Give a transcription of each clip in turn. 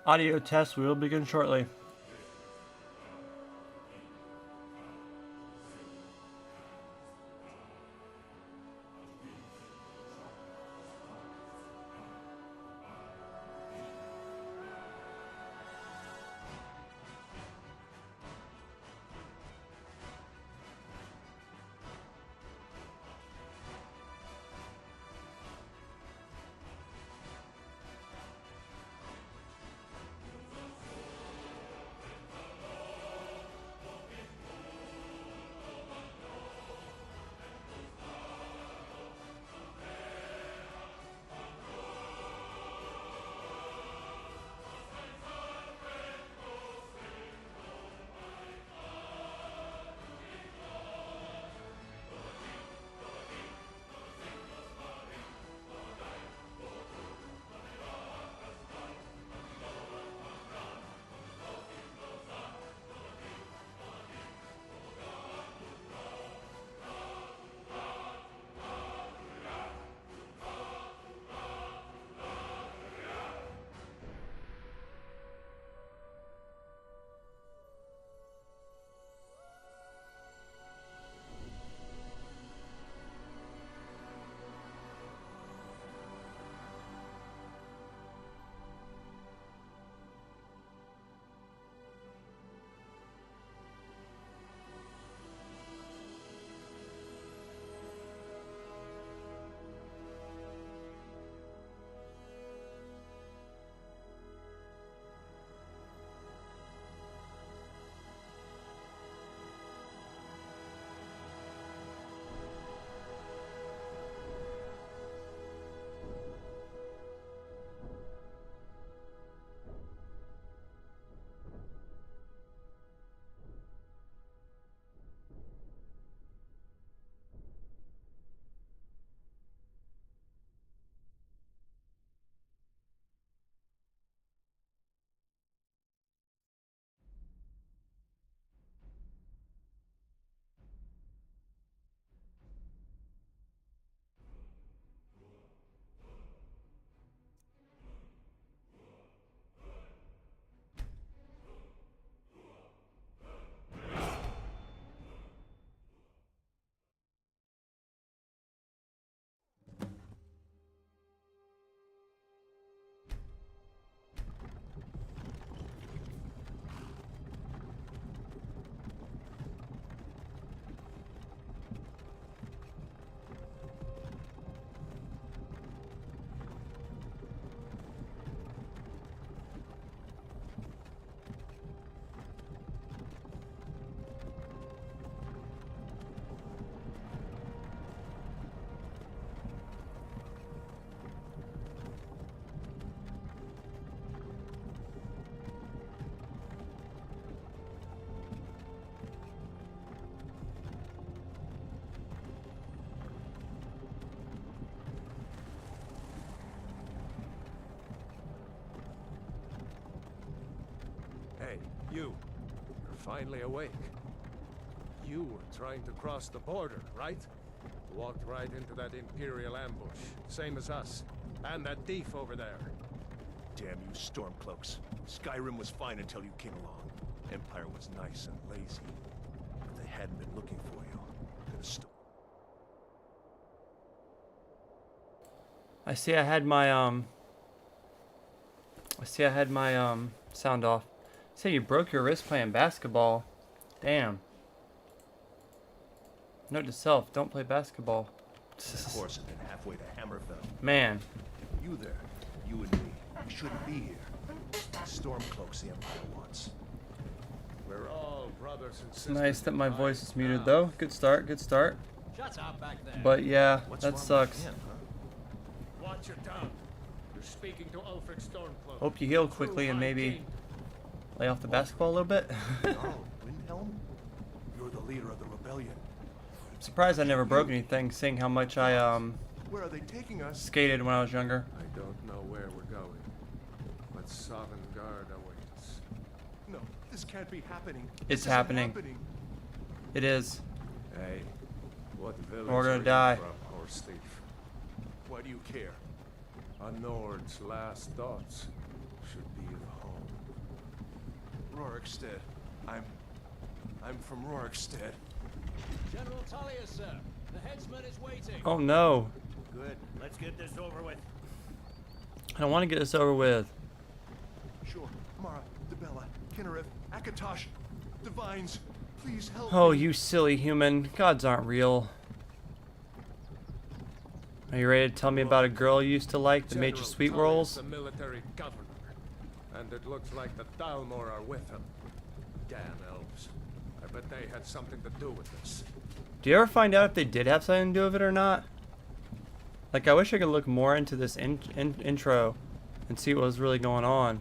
Audio test will begin shortly. Hey, you. You're finally awake. You were trying to cross the border, right? Walked right into that Imperial ambush, same as us. And that thief over there. Damn you Stormcloaks. Skyrim was fine until you came along. Empire was nice and lazy. If they hadn't been looking for you, could have I see I had my sound off. Say you broke your wrist playing basketball. Damn. Note to self, don't play basketball. Of course, and then halfway to Hammerfell. Man. You there, you and me, we shouldn't be here. Stormcloaks the Empire wants. We're all brothers and It's sisters. nice that my in voice life is muted now. though. Good start, good start. Shut up back there. But yeah, What's that wrong sucks. with him, huh? Watch your tongue. You're speaking to Ulfric Stormcloak. Hope you heal quickly and maybe lay off the basketball a little bit. Jarl Windhelm? You're the leader of the rebellion. Surprised I never broke anything, seeing how much I Where are they taking us? skated when I was younger. I don't know where we're going, but Sovngarde awaits. No, this can't be happening. It's This isn't happening. It is. Hey, what village We're gonna are you die. from, horse thief? Why do you care? A Nord's last thoughts. should be of home. Rorikstead. I'm from Rorikstead. General Talia, sir. The headsman is waiting. Oh no. Good. Let's get this over with. I don't want to get this over with. Sure. Mara, Debella, Kinnarev, Akatosh, Divines, please help Oh, me. you silly human. Gods aren't real. Are you ready to tell me about a girl you used to like that made you General sweet Tully rolls? is the military governor, and it looks like the Dalmor are with him. Damn elves. I bet they had something to do with this. Do you ever find out if they did have something to do with it or not? Like, I wish I could look more into this intro and see what was really going on.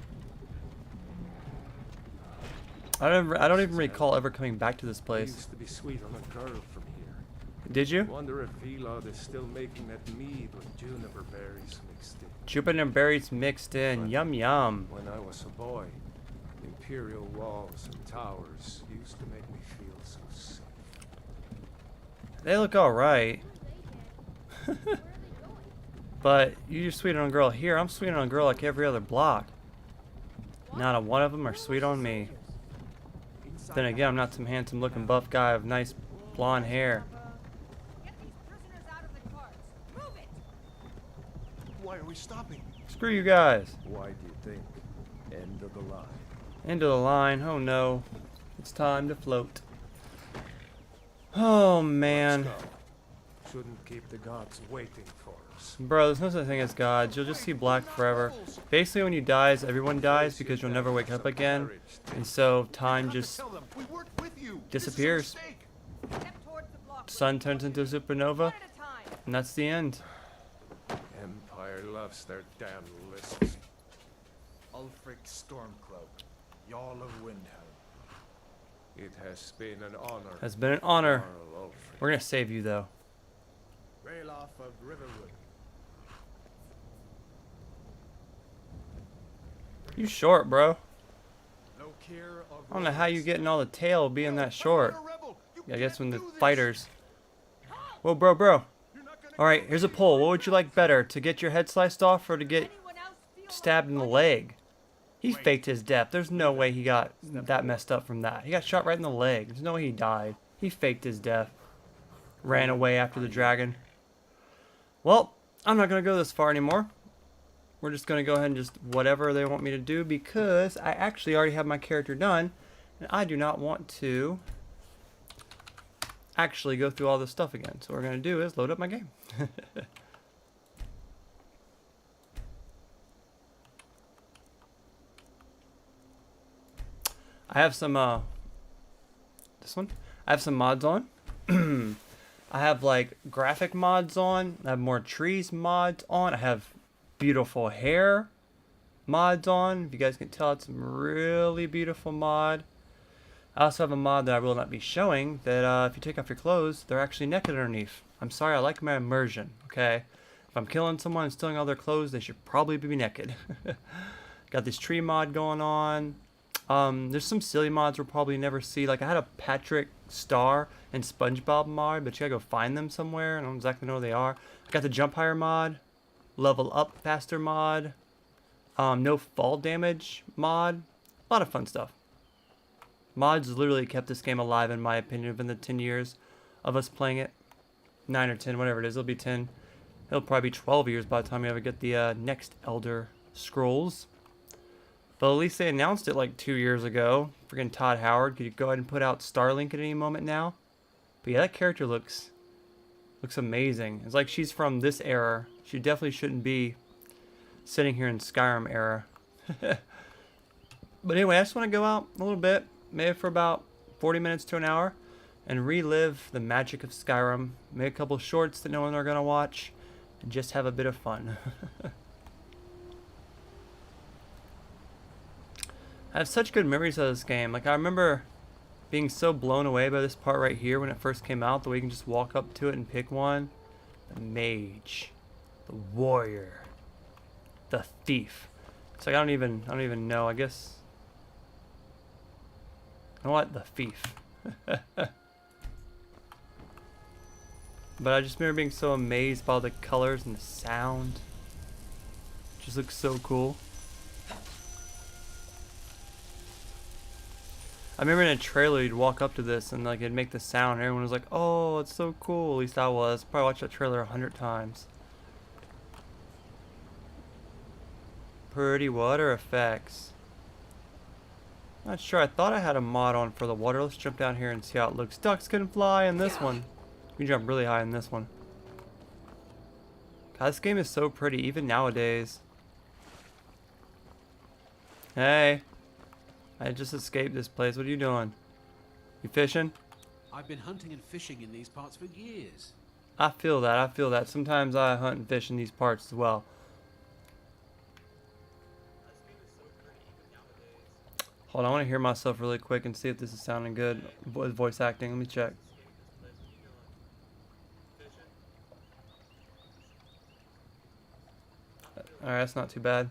I don't even recall ever coming back to this I place. used to be sweet on a girl from here. Did you? Wonder if Velod is still making that mead with juniper berries mixed in. Jupiter berries mixed in. Yum yum. When I was a boy, imperial walls and towers used to make me feel so safe. They look alright. But you're sweet on a girl here. I'm sweet on a girl like every other block. Not a one of them are sweet on me. Then again, I'm not some handsome looking buff guy with nice blonde hair. Get these prisoners out of the cars. Move it! Why are we stopping? Screw you guys. Why do you think? End of the line. End of the line. Oh no. It's time to float. Oh man. Let's go. Shouldn't keep the gods waiting for us. Bro, there's no such thing as gods. You'll just see black forever. Basically, when you die, everyone dies because you'll never wake up again. And so time just Tell them we weren't with you. disappears. This is a mistake. Step towards the block. Sun turns into a supernova, One at a time. and that's the end. Empire loves their damn lists. Ulfric Stormcloak, Jarl of Windhelm. It has been an honor. Has been an honor. Jarl Ulfric. We're gonna save you though. Ralof of Riverwood. You short, bro. Lokir of I don't know how you getting all the tail being that short. Yeah, I guess when the fighters. Whoa, bro. Alright, here's a poll. What would you like better? To get your head sliced off or to get Anyone else feel stabbed in the leg? He faked his death. There's no way he got that messed up from that. He got shot right in the leg. There's no way he died. He faked his death. Ran away after the dragon. Well, I'm not going to go this far anymore. We're just going to go ahead and just whatever they want me to do because I actually already have my character done. And I do not want to actually go through all this stuff again. So what we're going to do is load up my game. I have some, this one? I have some mods on. I have like graphic mods on. I have more trees mods on. I have beautiful hair mods on. If you guys can tell, it's some really beautiful mod. I also have a mod that I will not be showing that if you take off your clothes, they're actually naked underneath. I'm sorry, I like my immersion, okay? If I'm killing someone and stealing all their clothes, they should probably be naked. Got this tree mod going on. There's some silly mods we'll probably never see. Like, I had a Patrick Star and SpongeBob mod, but you gotta go find them somewhere. I don't exactly know where they are. I got the jump higher mod, level up faster mod, no fall damage mod. A lot of fun stuff. Mods literally kept this game alive, in my opinion, within the 10 years of us playing it. 9 or 10, whatever it is. It'll be 10. It'll probably be 12 years by the time we ever get the next Elder Scrolls. But at least they announced it like 2 years ago. Freaking Todd Howard. Could you go ahead and put out Starlink at any moment now? But yeah, that character looks amazing. It's like she's from this era. She definitely shouldn't be sitting here in Skyrim era. But anyway, I just want to go out a little bit, maybe for about 40 minutes to an hour, and relive the magic of Skyrim. Make a couple shorts that no one are going to watch, and just have a bit of fun. I have such good memories of this game. Like, I remember being so blown away by this part right here when it first came out, the way you can just walk up to it and pick one. The mage, the warrior, the thief. It's like I don't even know. I guess. You know what? The thief. But I just remember being so amazed by all the colors and the sound. It just looks so cool. I remember in a trailer you'd walk up to this and like it'd make the sound. And everyone was like, "Oh, it's so cool." At least I was. Probably watched that trailer 100 times. Pretty water effects. Not sure. I thought I had a mod on for the water. Let's jump down here and see how it looks. Ducks can fly in this one. You can jump really high in this one. God, this game is so pretty, even nowadays. Hey. I just escaped this place. What are you doing? You fishing? I've been hunting and fishing in these parts for years. I feel that. I feel that. Sometimes I hunt and fish in these parts as well. Hold on, I want to hear myself really quick and see if this is sounding good with voice acting. Let me check. Alright, that's not too bad.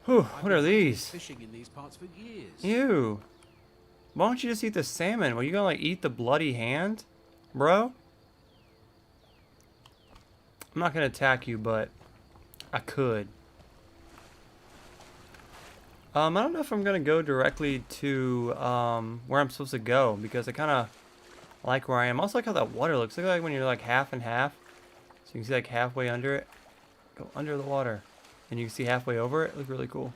Whew, what are these? Fishing in these parts for years. Ew. Why don't you just eat the salmon? Well, you gonna like eat the bloody hand? Bro? I'm not gonna attack you, but I could. I don't know if I'm gonna go directly to where I'm supposed to go because I kinda like where I am. I also like how that water looks. Look like when you're like half and half. So you can see like halfway under it. Go under the water. And you can see halfway over it. Look really cool.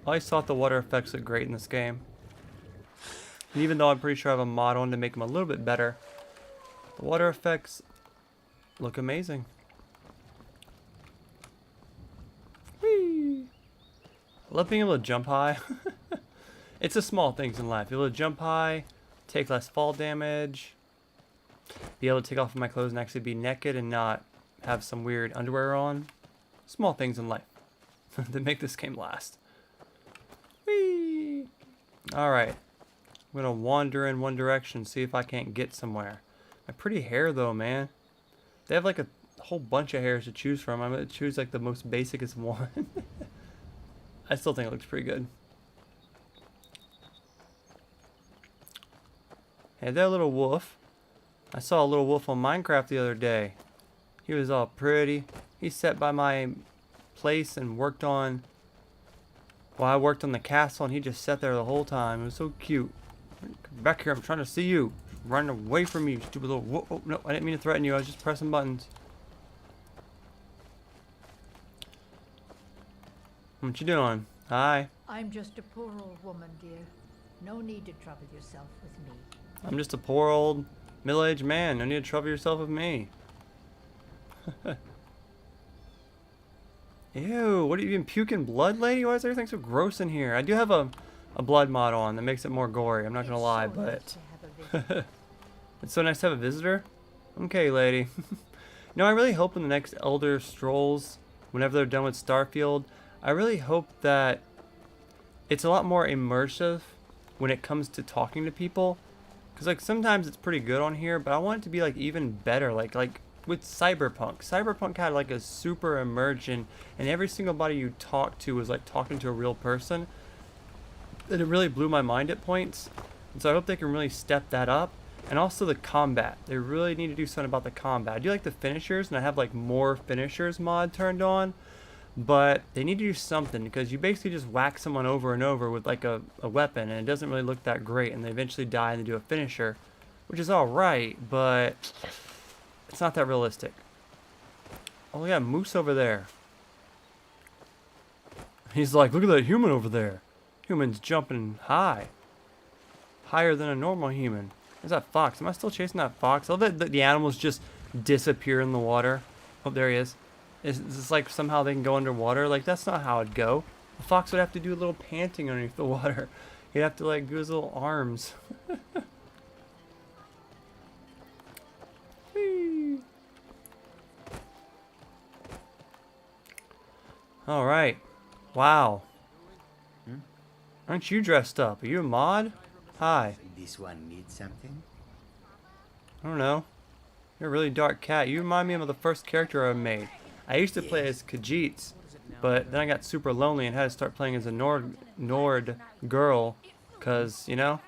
I always thought the water effects look great in this game. And even though I'm pretty sure I have a mod on to make them a little bit better, the water effects look amazing. Whee! I love being able to jump high. It's the small things in life. Be able to jump high, take less fall damage, be able to take off my clothes and actually be naked and not have some weird underwear on. Small things in life that make this game last. Whee! Alright. I'm gonna wander in one direction, see if I can't get somewhere. My pretty hair though, man. They have like a whole bunch of hairs to choose from. I'm gonna choose like the most basicest one. I still think it looks pretty good. Hey there, little wolf. I saw a little wolf on Minecraft the other day. He was all pretty. He sat by my place and worked on... Well, I worked on the castle and he just sat there the whole time. It was so cute. Come back here, I'm trying to see you. Run away from me, you stupid little... Whoa, oh, no, I didn't mean to threaten you. I was just pressing buttons. What you doing? Hi. I'm just a poor old woman, dear. No need to trouble yourself with me. I'm just a poor old middle-aged man. No need to trouble yourself with me. Ew, what are you even puking blood, lady? Why is everything so gross in here? I do have a blood mod on that makes it more gory. I'm not gonna lie, but it's so nice to have a visitor. Okay, lady. No, I really hope in the next Elder Scrolls, whenever they're done with Starfield, I really hope that it's a lot more immersive when it comes to talking to people. Because like sometimes it's pretty good on here, but I want it to be like even better. Like with Cyberpunk. Cyberpunk had like a super immersion, and every single body you talked to was like talking to a real person. And it really blew my mind at points. And so I hope they can really step that up. And also the combat. They really need to do something about the combat. I do like the finishers, and I have like more finishers mod turned on. But they need to do something, because you basically just whack someone over and over with like a weapon, and it doesn't really look that great, and they eventually die and they do a finisher, which is alright, but it's not that realistic. Oh, we got a moose over there. He's like, look at that human over there. Human's jumping high. Higher than a normal human. There's that fox. Am I still chasing that fox? I love that the animals just disappear in the water. Oh, there he is. Is this like somehow they can go underwater? Like, that's not how it'd go. The fox would have to do a little panting underneath the water. He'd have to like do his little arms. All right. Wow. Aren't you dressed up? Are you a mod? Hi. This one needs something? I don't know. You're a really dark cat. You remind me of the first character I made. I used to play as Khajiits, but then I got super lonely and had to start playing as a Nord girl, cause you know,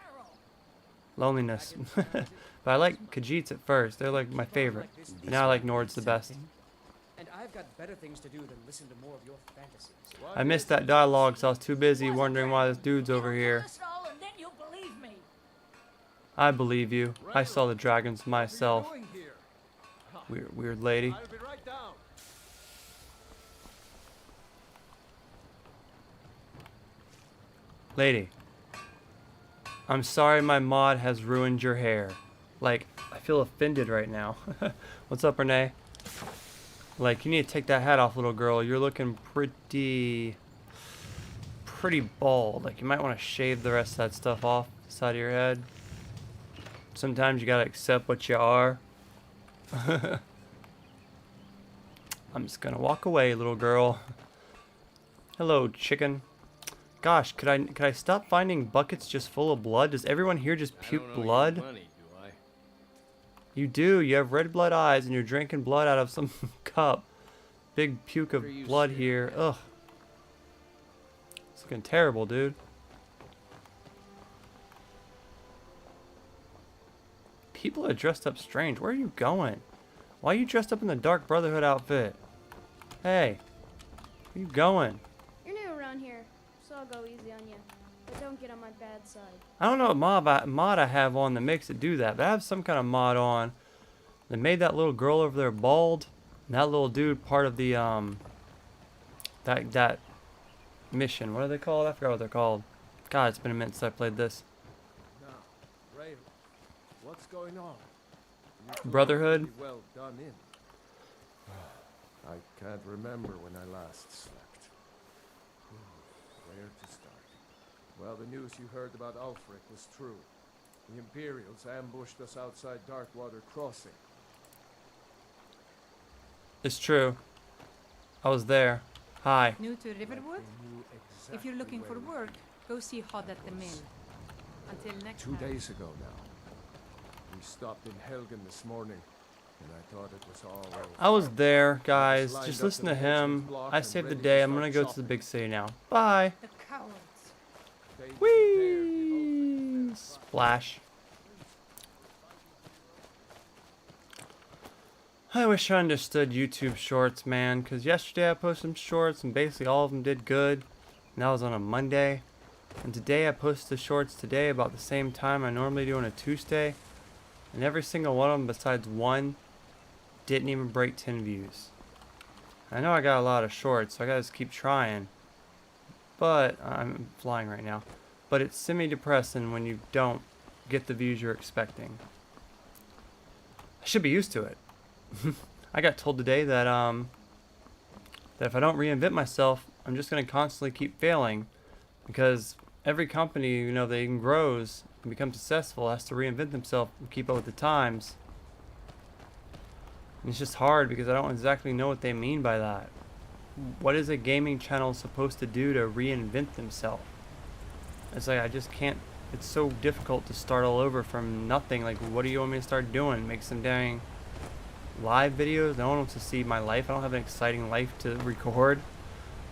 loneliness. But I like Khajiits at first. They're like my favorite. But now I like Nords the best. I've got better things to do than listen to more of your fantasies. I missed that dialogue, so I was too busy wondering why this dude's over here. And then you'll believe me. I believe you. I saw the dragons myself. What are you doing here? Weird lady. I'll be right down. Lady. I'm sorry my mod has ruined your hair. Like, I feel offended right now. What's up, Renee? Like, you need to take that hat off, little girl. You're looking pretty bald. Like, you might want to shave the rest of that stuff off the side of your head. Sometimes you gotta accept what you are. I'm just gonna walk away, little girl. Hello, chicken. Gosh, could I stop finding buckets just full of blood? Does everyone here just puke blood? You do. You have red blood eyes and you're drinking blood out of some cup. Big puke of blood here. Ugh. It's looking terrible, dude. People are dressed up strange. Where are you going? Why are you dressed up in the Dark Brotherhood outfit? Hey. Where you going? You're new around here, so I'll go easy on you. But don't get on my bad side. I don't know what mod I have on that makes it do that, but I have some kind of mod on that made that little girl over there bald, and that little dude part of the that mission. What are they called? I forgot what they're called. God, it's been a minute since I played this. Now, Raven, what's going on? You Brotherhood? pretty well done in. I can't remember when I last slept. Where to start? Well, the news you heard about Ulfric was true. The Imperials ambushed us outside Darkwater Crossing. It's true. I was there. Hi. New to Riverwood? They knew If you're exactly looking for where work, go see Hod at the mill. Until next 2 time. days ago now. We stopped in Helgen this morning, and I thought it was all over. I was there, guys. Just listen to him. I saved the day. I'm gonna go to the big city now. Bye. The cowards. They prepared Whee! Splash. I wish I understood YouTube shorts, man, because yesterday I posted some shorts and basically all of them did good. And that was on a Monday. And today I posted the shorts today about the same time I normally do on a Tuesday. And every single one of them besides one didn't even break 10 views. I know I got a lot of shorts, so I gotta just keep trying. But I'm flying right now. But it's semi-depressing when you don't get the views you're expecting. I should be used to it. I got told today that that if I don't reinvent myself, I'm just gonna constantly keep failing, because every company, you know, that even grows and becomes successful has to reinvent themselves and keep up with the times. And it's just hard because I don't exactly know what they mean by that. What is a gaming channel supposed to do to reinvent themselves? It's like I just can't. It's so difficult to start all over from nothing. Like, what do you want me to start doing? Make some dang live videos? No one wants to see my life. I don't have an exciting life to record.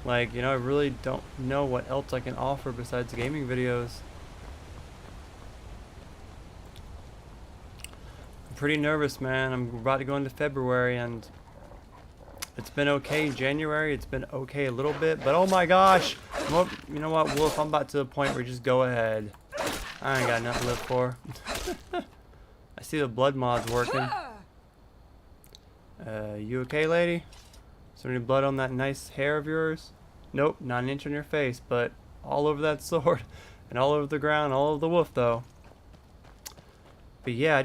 Like, you know, I really don't know what else I can offer besides gaming videos. I'm pretty nervous, man. I'm about to go into February, and it's been okay January. It's been okay a little bit, but oh my gosh. Well, you know what, Wolf? I'm about to the point where just go ahead. I ain't got nothing to live for. I see the blood mod's working. You okay, lady? Is there any blood on that nice hair of yours? Nope, not an inch on your face, but all over that sword, and all over the ground, all over the wolf, though. But yeah,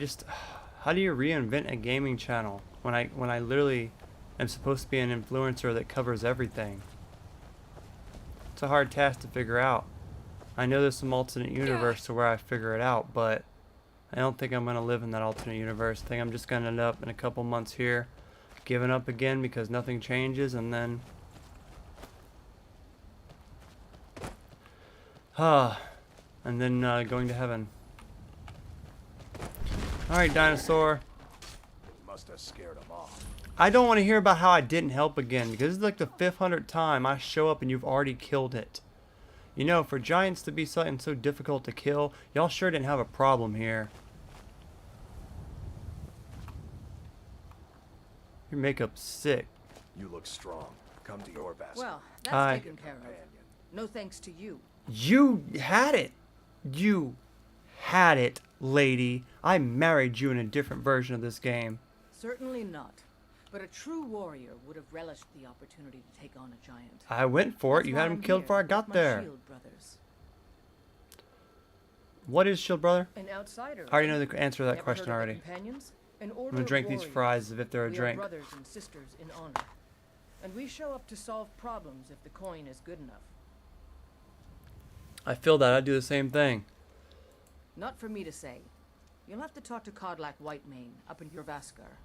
how do you reinvent a gaming channel when I literally am supposed to be an influencer that covers everything? It's a hard task to figure out. I know there's some alternate universe to where I figure it out, but I don't think I'm gonna live in that alternate universe. I think I'm just gonna end up in a couple months here, giving up again because nothing changes, and then going to heaven. Alright, dinosaur. Must have scared him off. I don't want to hear about how I didn't help again, because this is like the 500th time I show up and you've already killed it. You know, for giants to be something so difficult to kill, y'all sure didn't have a problem here. Your makeup's sick. You look strong. Come to your basket. Well, that's Hi. taken care of. No thanks to you. You had it. You had it, lady. I married you in a different version of this game. Certainly not. But a true warrior would have relished the opportunity to take on a giant. I went for it. That's You why had him I'm killed here before I with got my there. Shield brothers. What is Shield Brother? An outsider. I already know the answer to that Never question heard of the already. Companions? An I'm order gonna of drink these warriors. fries as if they're a We drink. are brothers and sisters in honor. And we show up to solve problems if the coin is good enough. I feel that. I do the same thing. Not for me to say. You'll have to talk to Codlac Whitemane up in Jorvaskar.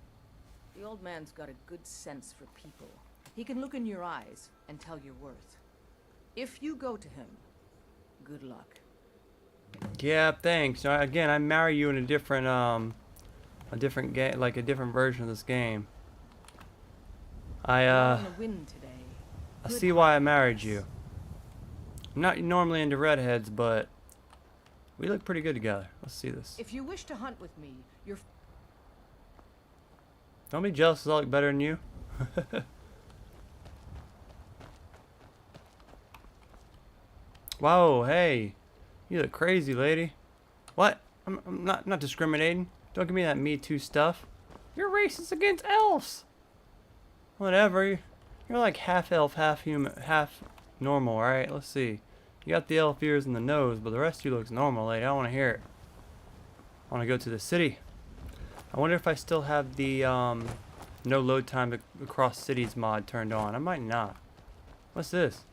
The old man's got a good sense for people. He can look in your eyes and tell your worth. If you go to him, good luck. Yeah, thanks. Again, I marry you in a different game, like a different version of this game. You're on the wind today. I Good see why I heart. married you. I'm not normally into redheads, but we look pretty good together. Let's see this. If you wish to hunt with me, you're Don't be jealous 'cause I look better than you. Whoa, hey. You look crazy, lady. What? I'm not discriminating. Don't give me that Me Too stuff. You're racist against elves. Whatever. You're like half elf, half human, half normal, alright? Let's see. You got the elf ears and the nose, but the rest of you looks normal, lady. I want to hear it. I want to go to the city. I wonder if I still have the no load time across cities mod turned on. I might not. What's this?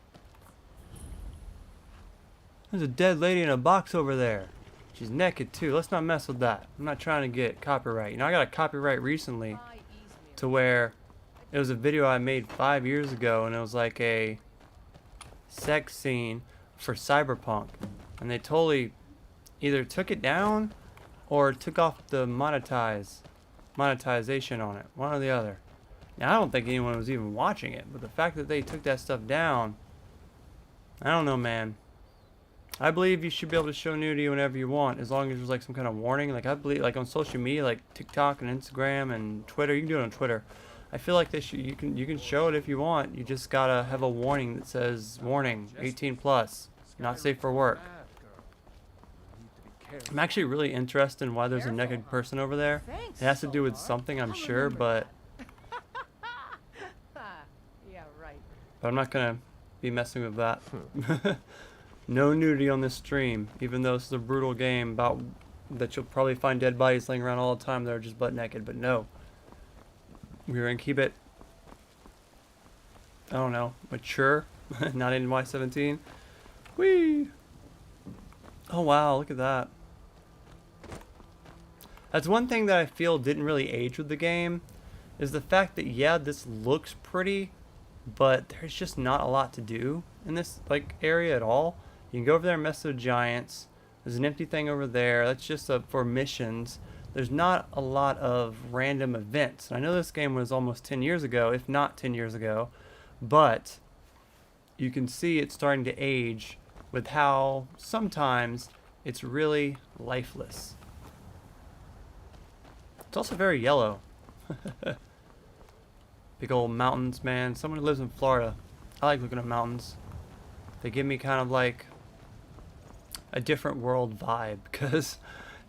There's a dead lady in a box over there. She's naked too. Let's not mess with that. I'm not trying to get copyright. You know, I got a copyright recently to where it was a video I made 5 years ago, and it was like a sex scene for Cyberpunk, and they totally either took it down or took off the monetization on it, one or the other. Now I don't think anyone was even watching it, but the fact that they took that stuff down, I don't know, man. I believe you should be able to show nudity whenever you want, as long as there's like some kind of warning. Like I believe, like on social media, like TikTok and Instagram and Twitter, you can do it on Twitter. I feel like they should. You can show it if you want. You just gotta have a warning that says "Warning: 18 plus, not safe for work." I'm actually really interested in why there's a naked person over there. It has to do with something, I'm sure, but Yeah, right. I'm not gonna be messing with that. No nudity on this stream, even though this is a brutal game about that you'll probably find dead bodies laying around all the time that are just butt naked. But no, we're gonna keep it, I don't know, mature, not NY17. Whee! Oh wow, look at that. That's one thing that I feel didn't really age with the game, is the fact that yeah, this looks pretty, but there's just not a lot to do in this like area at all. You can go over there and mess with giants. There's an empty thing over there. That's just for missions. There's not a lot of random events. And I know this game was almost 10 years ago, if not 10 years ago, but you can see it's starting to age with how sometimes it's really lifeless. It's also very yellow. Big old mountains, man. Someone who lives in Florida. I like looking at mountains. They give me kind of like a different world vibe, because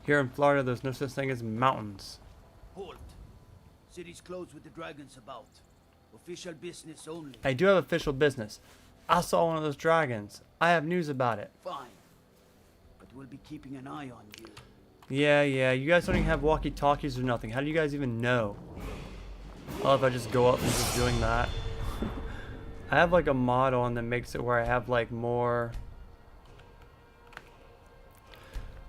here in Florida there's no such thing as mountains. Halt. City's closed with the dragons about. Official business only. I do have official business. I saw one of those dragons. I have news about it. Fine. But we'll be keeping an eye on you. Yeah, you guys don't even have walkie-talkies or nothing. How do you guys even know? I love if I just go up and just doing that. I have like a mod on that makes it where I have like more,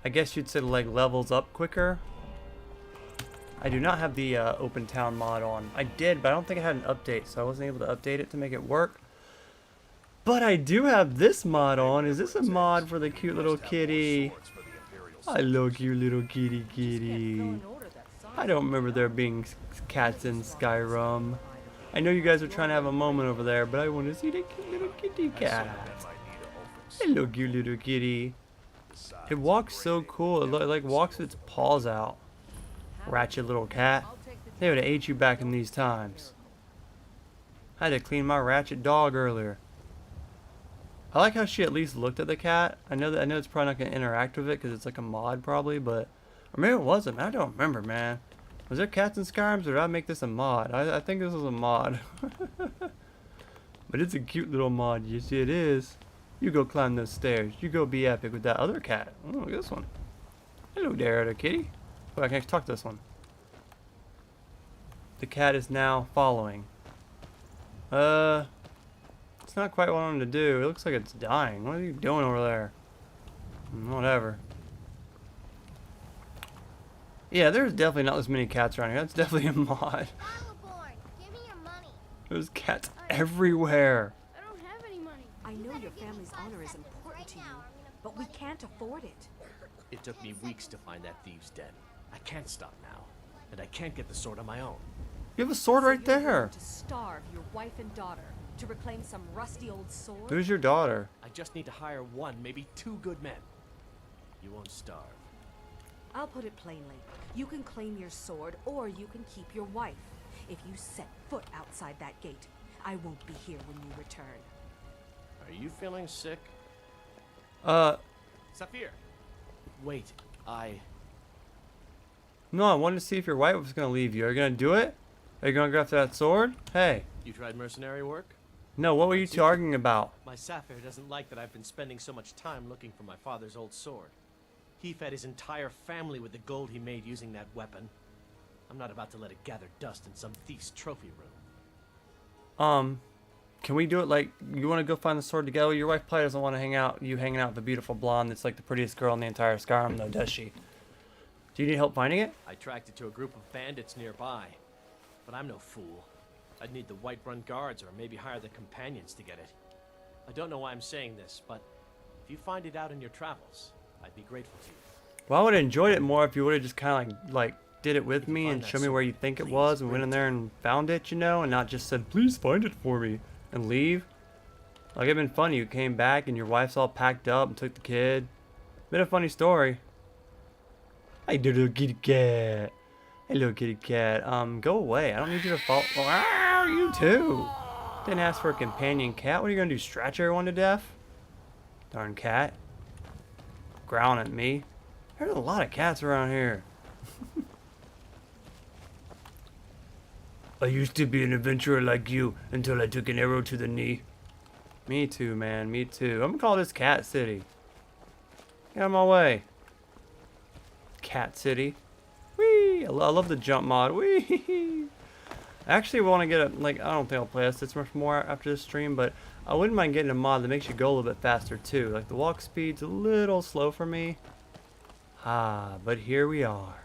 I guess you'd say, like levels up quicker. I do not have the open town mod on. I did, but I don't think I had an update, so I wasn't able to update it to make it work. But I do have this mod on. Is this a mod for the cute little kitty? I love you, little kitty. I don't remember there being cats in Skyrim. I know you guys are trying to have a moment over there, but I want to see the cute little kitty cat. Hello, cute little kitty. It walks so cool. It like walks with its paws out. Ratchet little cat. They would have ate you back in these times. I had to clean my ratchet dog earlier. I like how she at least looked at the cat. I know it's probably not gonna interact with it because it's like a mod probably, but or maybe it wasn't. I don't remember, man. Was there cats in Skyrim, or did I make this a mod? I think this was a mod. But it's a cute little mod. You see, it is. You go climb those stairs. You go be epic with that other cat. Oh, look at this one. Hello there, kitty. Oh, I can actually talk to this one. The cat is now following. It's not quite what I wanted to do. It looks like it's dying. What are you doing over there? Whatever. Yeah, there's definitely not as many cats around here. That's definitely a mod. Give me your money. There's cats everywhere. I don't have any money. I know your family's honor is important to you, but we can't afford it. It took me weeks to find that thieves' den. I can't stop now, and I can't get the sword on my own. You have a sword right So you're there. willing to starve your wife and daughter to reclaim some rusty old sword? Who's your daughter? I just need to hire one, maybe two good men. You won't starve. I'll put it plainly. You can claim your sword, or you can keep your wife. If you set foot outside that gate, I won't be here when you return. Are you feeling sick? Saphir! Wait, No, I wanted to see if your wife was gonna leave you. Are you gonna do it? Are you gonna go after that sword? Hey. You tried mercenary work? No, what were you two arguing about? My Saphir doesn't like that I've been spending so much time looking for my father's old sword. He fed his entire family with the gold he made using that weapon. I'm not about to let it gather dust in some thief's trophy room. Can we do it like, you want to go find the sword together? Your wife probably doesn't want to hanging out with the beautiful blonde that's like the prettiest girl in the entire Skyrim though, does she? Do you need help finding it? I tracked it to a group of bandits nearby, but I'm no fool. I'd need the Whiterun guards or maybe hire the companions to get it. I don't know why I'm saying this, but if you find it out in your travels, I'd be grateful to you. Well, I would have enjoyed it more if you would have just kind of like did it with me and showed me where you think it was and went in there and found it, you know, and not just said, please find it for me and leave. Like, it'd been funny. You came back and your wife's all packed up and took the kid. Been a funny story. Hey, little kitty cat. Hey, little kitty cat. Go away. I don't need you to follow. Oh, you too. Didn't ask for a companion cat. What are you gonna do? Stretch everyone to death? Darn cat. Growling at me. There's a lot of cats around here. I used to be an adventurer like you until I took an arrow to the knee. Me too, man. Me too. I'm gonna call this Cat City. Get out of my way. Cat City. Whee! I love the jump mod. Whee! I actually want to get a, like, I don't think I'll play this much more after this stream, but I wouldn't mind getting a mod that makes you go a little bit faster too. Like, the walk speed's a little slow for me. Ah, but here we are.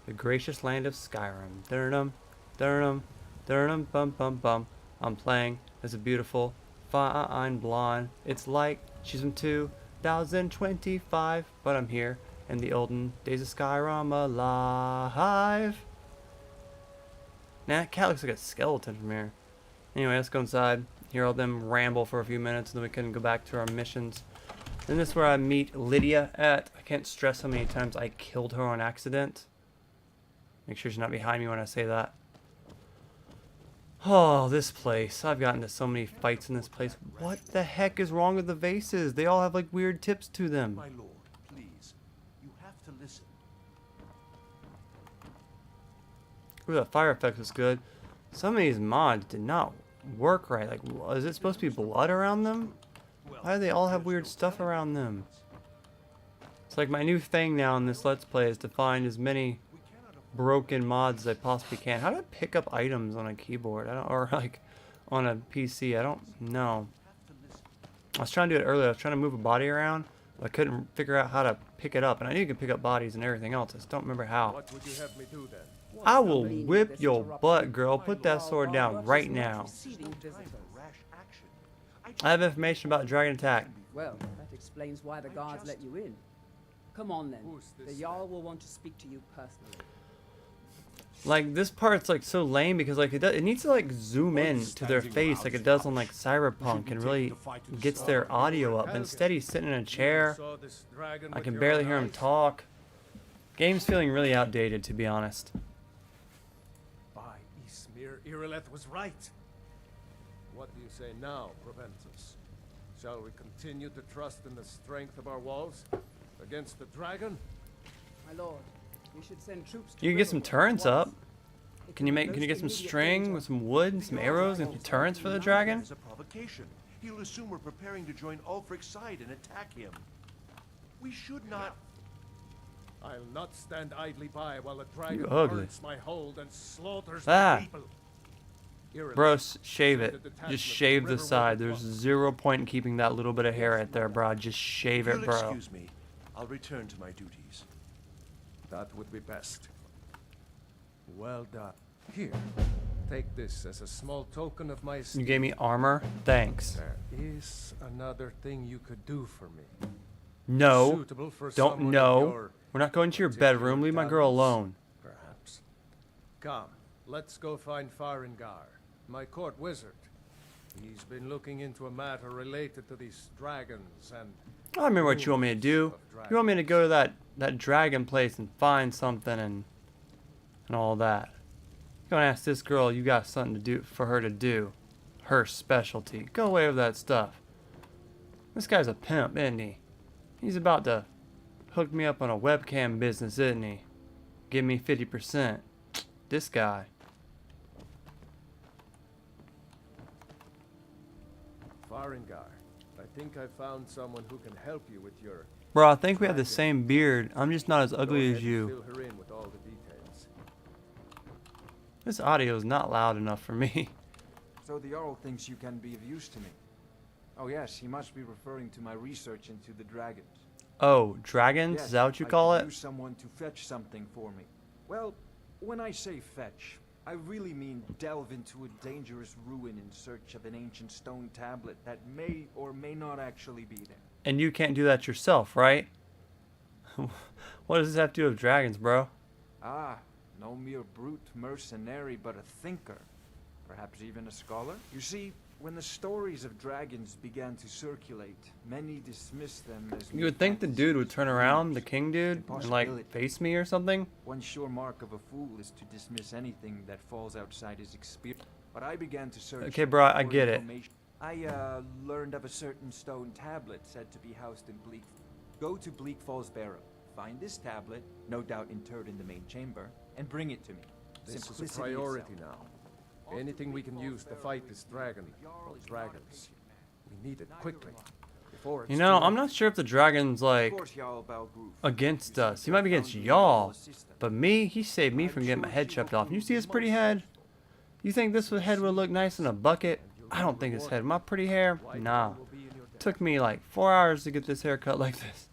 The gracious land of Skyrim. Durnum, durnum, durnum, bum bum bum. I'm playing as a beautiful, fine blonde. It's like she's from 2025, but I'm here in the olden days of Skyrim alive. Nah, that cat looks like a skeleton from here. Anyway, let's go inside. Hear all them ramble for a few minutes, and then we can go back to our missions. Then this is where I meet Lydia at. I can't stress how many times I killed her on accident. Make sure she's not behind me when I say that. Oh, this place. I've gotten into so many fights in this place. What the heck is wrong with the vases? They all have like weird tips to them. My lord, please. You have to listen. Ooh, that fire effect was good. Some of these mods did not work right. Like, is it supposed to be blood around them? Why do they all have weird stuff around them? It's like my new thing now in this Let's Play is to find as many broken mods as I possibly can. How do I pick up items on a keyboard? I don't, or like on a PC. I don't know. I was trying to do it earlier. I was trying to move a body around, but I couldn't figure out how to pick it up. And I knew you could pick up bodies and everything else. I just don't remember how. What would you have me do then? I will whip your butt, girl. Put that sword down right now. I have information about dragon attack. Well, that explains why the guards let you in. Come on then. The Jarl will want to speak to you personally. Like, this part's like so lame because like it needs to like zoom in to their face like it does on like Cyberpunk and really gets their audio up. Instead he's sitting in a chair. I can barely hear him talk. Game's feeling really outdated, to be honest. By Ismir, Irileth was right. What do you say now, Proventus? Shall we continue to trust in the strength of our walls against the dragon? My lord, we should send troops to You can get some Riverwood turrets at up. once. It's Can you in make? the Can you get most some immediate string danger. with some wood and some arrows and some turrets for the dragon? As a provocation. He'll assume we're preparing to join Ulfric's side and attack him. We should not. I'll not stand idly by while the dragon ugly. burns my hold and slaughters Ah. my people. Bro, shave it. Just shave the side. There's 0 point in keeping that little bit of hair right there, bro. Just shave it, You'll bro. excuse me. I'll return to my duties. That would be best. Well done. Here, take this as a small token of my esteem. You gave me armor? Thanks. There is another thing you could do for me. No. Suitable for Don't someone of know. your We're not going to your particular bedroom. Leave my girl talents, alone. Perhaps. Come, let's go find Farengar, my court wizard. He's been looking into a matter related to these dragons and... I remember what you want me to do. You want me to go to that dragon place and find something and all that. You're gonna ask this girl, you got something to do for her to do. Her specialty. Go away with that stuff. This guy's a pimp, isn't he? He's about to hook me up on a webcam business, isn't he? Give me 50%. This guy. Farengar, I think I found someone who can help you with your... Bro, I think we have the same beard. I'm just not as ugly as you. Fill her in with all the details. This audio is not loud enough for me. So the Jarl thinks you can be of use to me. Oh yes, he must be referring to my research into the dragons. Oh, dragons? Yes, Is that what you I call could it? use someone to fetch something for me. Well, when I say fetch, I really mean delve into a dangerous ruin in search of an ancient stone tablet that may or may not actually be there. And you can't do that yourself, right? What does this have to do with dragons, bro? Ah, no mere brute mercenary, but a thinker. Perhaps even a scholar? You see, when the stories of dragons began to circulate, many dismissed them as... You would think the dude would turn around, the king dude, and like face me or something? One sure mark of a fool is to dismiss anything that falls outside his experience. But I began to search... Okay, bro, I for get it. information. I learned of a certain stone tablet said to be housed in Bleak. Go to Bleak Falls Barrow, find this tablet, no doubt interred in the main chamber, and bring it to me. This is a Simplicity priority itself. now. Anything we can use to fight this dragon, or dragons. We need it quickly. Before it's You know, too I'm late. not sure if the dragon's like against us. He might be against y'all. But me, he saved me from getting my head chopped off. You see his pretty head? You think this head would look nice in a bucket? I don't think his head. My pretty hair? Nah. Took me like 4 hours to get this haircut like this.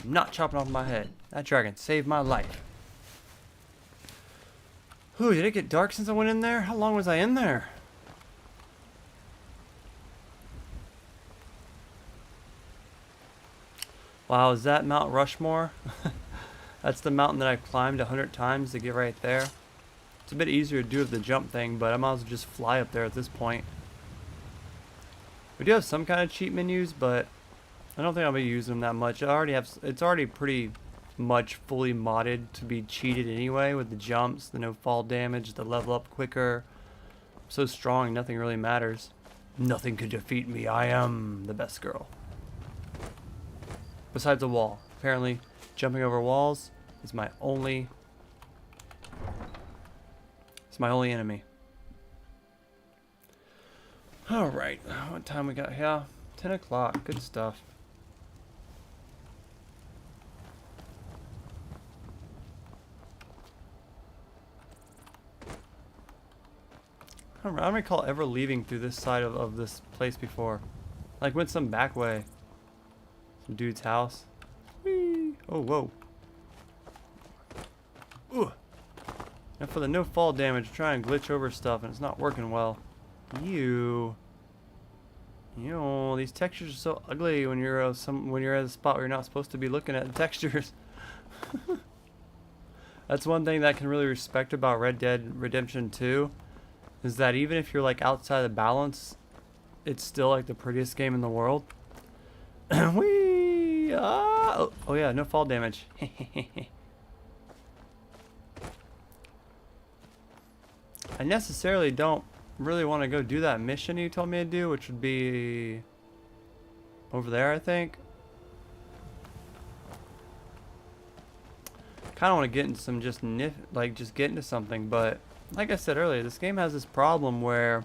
I'm not chopping off my head. That dragon saved my life. Ooh, did it get dark since I went in there? How long was I in there? Wow, is that Mount Rushmore? That's the mountain that I've climbed 100 times to get right there. It's a bit easier to do with the jump thing, but I might as well just fly up there at this point. We do have some kind of cheat menus, but I don't think I'll be using them that much. I already have. It's already pretty much fully modded to be cheated anyway, with the jumps, the no fall damage, the level up quicker. I'm so strong, nothing really matters. Nothing could defeat me. I am the best girl. Besides a wall. Apparently, jumping over walls is my only... It's my only enemy. Alright, what time we got here? 10 o'clock. Good stuff. I don't recall ever leaving through this side of this place before. Like went some back way. Some dude's house. Whee! Oh, whoa. Ooh. And for the no fall damage, try and glitch over stuff and it's not working well. You know, these textures are so ugly when you're when you're at a spot where you're not supposed to be looking at the textures. That's one thing that I can really respect about Red Dead Redemption 2, is that even if you're like outside the balance, it's still like the prettiest game in the world. Whee! Ah! Oh yeah, no fall damage. I necessarily don't really want to go do that mission you told me to do, which would be over there, I think. Kind of want to get into some just get into something, but like I said earlier, this game has this problem where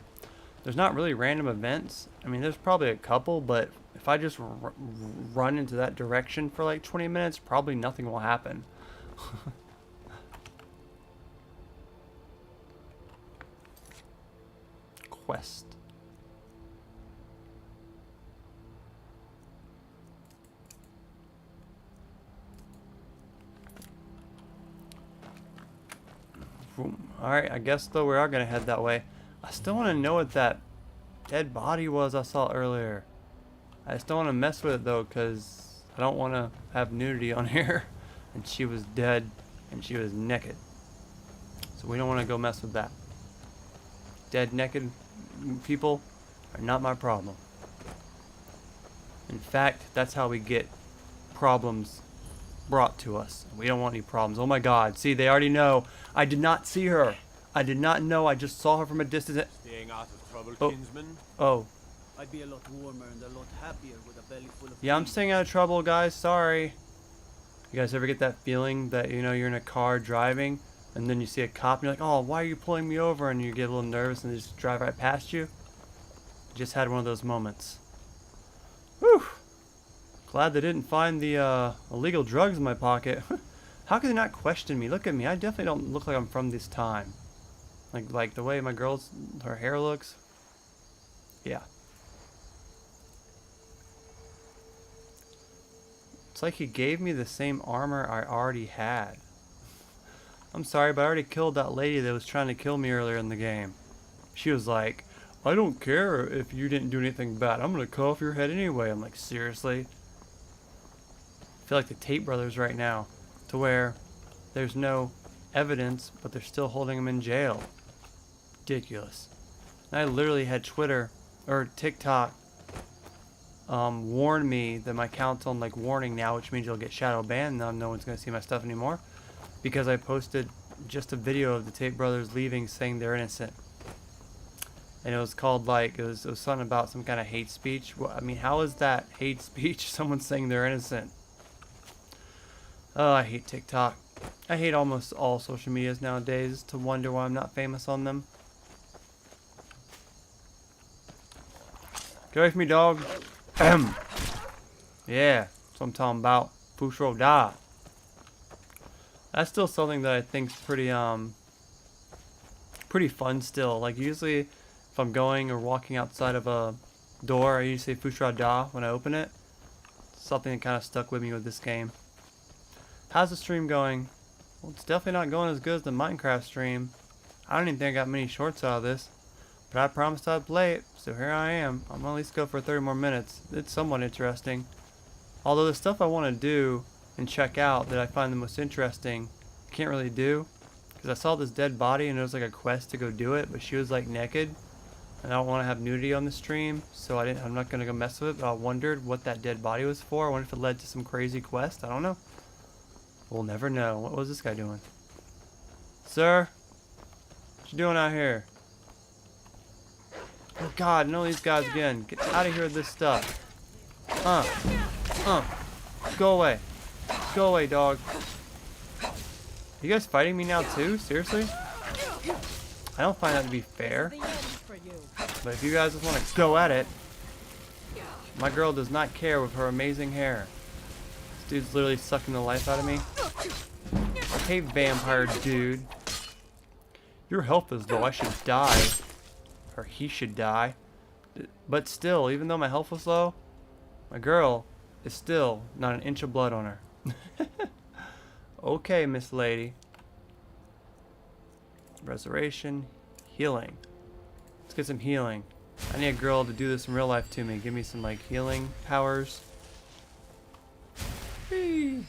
there's not really random events. I mean, there's probably a couple, but if I just run into that direction for like 20 minutes, probably nothing will happen. Quest. Alright, I guess though we are going to head that way. I still want to know what that dead body was I saw earlier. I just don't want to mess with it though, because I don't want to have nudity on here. And she was dead, and she was naked. So we don't want to go mess with that. Dead, naked people are not my problem. In fact, that's how we get problems brought to us. We don't want any problems. Oh my god, see, they already know. I did not see her. I did not know. I just saw her from a distance. Staying out of trouble, kinsman? Oh. I'd be a lot warmer and a lot happier with a belly full of Yeah, I'm staying out of trouble, guys. Sorry. You guys ever get that feeling that, you know, you're in a car driving and then you see a cop and you're like, oh, why are you pulling me over? And you get a little nervous and they just drive right past you? Just had one of those moments. Whew. Glad they didn't find the illegal drugs in my pocket. How could they not question me? Look at me. I definitely don't look like I'm from this time. Like the way my girl's, her hair looks. Yeah. It's like he gave me the same armor I already had. I'm sorry, but I already killed that lady that was trying to kill me earlier in the game. She was like, I don't care if you didn't do anything bad. I'm going to cut off your head anyway. I'm like, seriously? I feel like the Tate brothers right now, to where there's no evidence, but they're still holding him in jail. Ridiculous. And I literally had Twitter, or TikTok, warn me that my account's on like warning now, which means you'll get shadow banned. Now no one's going to see my stuff anymore. Because I posted just a video of the Tate brothers leaving saying they're innocent. And it was called like, it was something about some kind of hate speech. Well, I mean, how is that hate speech? Someone saying they're innocent. Oh, I hate TikTok. I hate almost all social medias nowadays, to wonder why I'm not famous on them. Get away from me, dog. Yeah, that's what I'm talking about. Fushro da. That's still something that I think's pretty fun still. Like usually if I'm going or walking outside of a door, I usually say Fushra da when I open it. Something that kind of stuck with me with this game. How's the stream going? Well, it's definitely not going as good as the Minecraft stream. I don't even think I got many shorts out of this. But I promised I'd play it, so here I am. I'm gonna at least go for 30 more minutes. It's somewhat interesting. Although the stuff I want to do and check out that I find the most interesting, I can't really do. Because I saw this dead body and it was like a quest to go do it, but she was like naked. And I don't want to have nudity on the stream, so I'm not going to go mess with it, but I wondered what that dead body was for. I wonder if it led to some crazy quest. I don't know. We'll never know. What was this guy doing? Sir? What you doing out here? Oh god, no these guys again. Get out of here with this stuff. Go away. Go away, dog. You guys fighting me now too? Seriously? I don't find that to be fair. But if you guys just want to go at it, my girl does not care with her amazing hair. This dude's literally sucking the life out of me. Hey, vampire dude. Your health is low. I should die. Or he should die. But still, even though my health was low, my girl is still not an inch of blood on her. Okay, Miss Lady. Resurrection. Healing. Let's get some healing. I need a girl to do this in real life to me. Give me some like healing powers. Whee.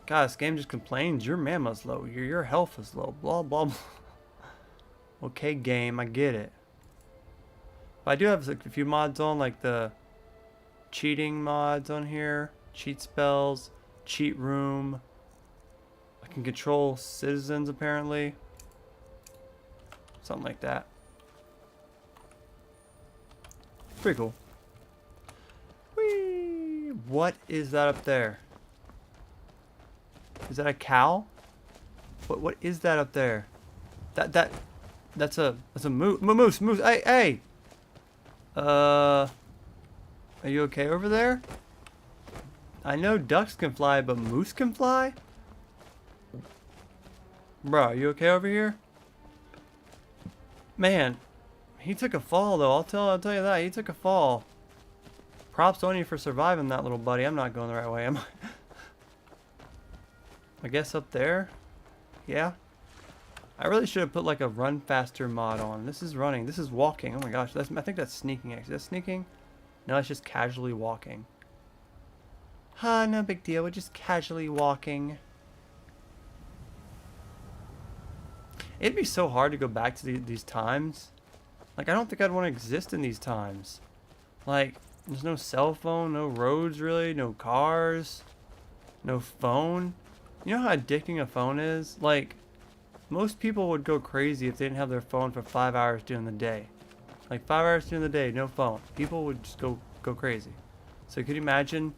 God, this game just complains. Your mamma's low. Your health is low. Blah, blah, blah. Okay, game. I get it. But I do have like, a few mods on, like the cheating mods on here. Cheat spells. Cheat room. I can control citizens apparently. Something like that. Pretty cool. Whee! What is that up there? Is that a cow? What is that up there? That's a moose. Hey. Are you okay over there? I know ducks can fly, but moose can fly? Bro, are you okay over here? Man, he took a fall though. I'll tell you that. He took a fall. Props on you for surviving that, little buddy. I'm not going the right way, am I? I guess up there? Yeah. I really should have put like a run faster mod on. This is running. This is walking. Oh my gosh. I think that's sneaking actually. Is that sneaking? No, it's just casually walking. No big deal. We're just casually walking. It'd be so hard to go back to these times. Like, I don't think I'd want to exist in these times. Like, there's no cell phone, no roads really, no cars, no phone. You know how addicting a phone is? Like, most people would go crazy if they didn't have their phone for 5 hours during the day. Like 5 hours during the day, no phone. People would just go crazy. So could you imagine?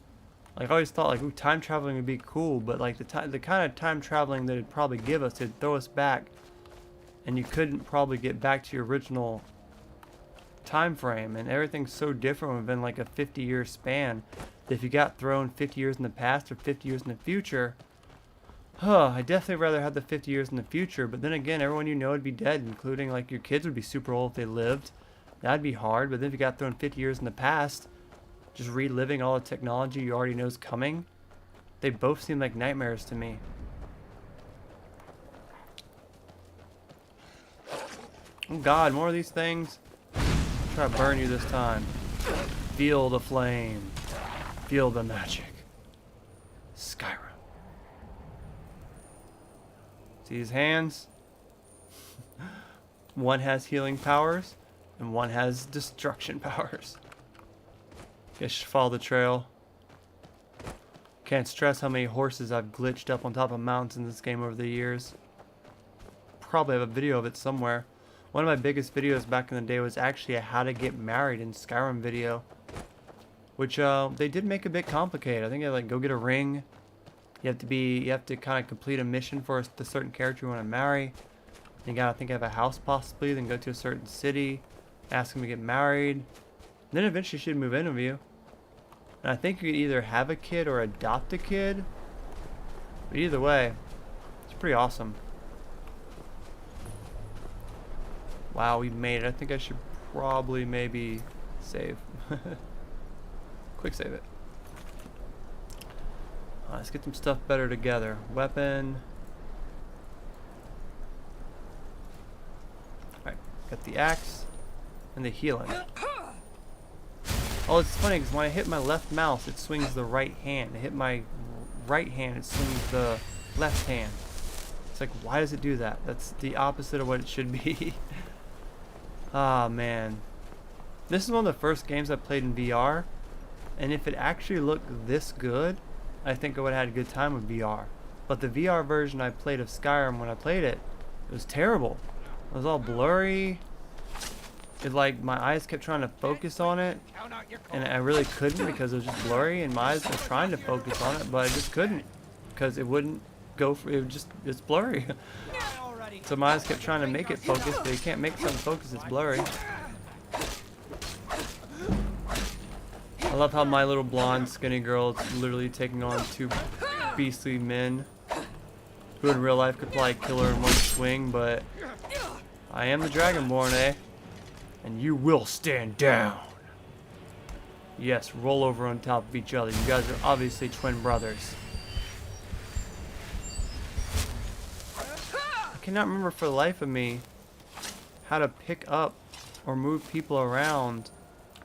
Like I always thought, like, ooh, time traveling would be cool, but like the kind of time traveling that it'd probably give us, it'd throw us back, and you couldn't probably get back to your original time frame, and everything's so different within like a 50-year span that if you got thrown 50 years in the past or 50 years in the future, I'd definitely rather have the 50 years in the future. But then again, everyone you know would be dead, including like your kids would be super old if they lived. That'd be hard. But then if you got thrown 50 years in the past, just reliving all the technology you already know is coming, they both seem like nightmares to me. Oh God, more of these things. I'll try to burn you this time. Feel the flame. Feel the magic. Skyrim. See his hands? One has healing powers, and one has destruction powers. Guess you follow the trail. Can't stress how many horses I've glitched up on top of mountains in this game over the years. Probably have a video of it somewhere. One of my biggest videos back in the day was actually a how to get married in Skyrim video, which they did make a bit complicated. I think they like go get a ring. You have to kind of complete a mission for the certain character you want to marry. You gotta think of a house possibly, then go to a certain city, ask him to get married. And then eventually she'd move in with you. And I think you could either have a kid or adopt a kid. But either way, it's pretty awesome. Wow, we made it. I think I should probably maybe save. Quick save it. Let's get some stuff better together. Weapon. Alright, got the axe and the healing. Oh, it's funny because when I hit my left mouse, it swings the right hand. I hit my right hand, it swings the left hand. It's like, why does it do that? That's the opposite of what it should be. Ah, man. This is one of the first games I played in VR, and if it actually looked this good, I think I would have had a good time with VR. But the VR version I played of Skyrim, when I played it, it was terrible. It was all blurry. It like my eyes kept trying to focus on it, and I really couldn't because it was just blurry, and my eyes were trying to focus on it, but I just couldn't because it wouldn't go for it. It's blurry. So my eyes kept trying to make it focus, but you can't make something focus. It's blurry. I love how my little blonde skinny girl is literally taking on two beastly men who in real life could probably kill her in one swing, but I am the Dragonborn, eh? And you will stand down. Yes, roll over on top of each other. You guys are obviously twin brothers. I cannot remember for the life of me how to pick up or move people around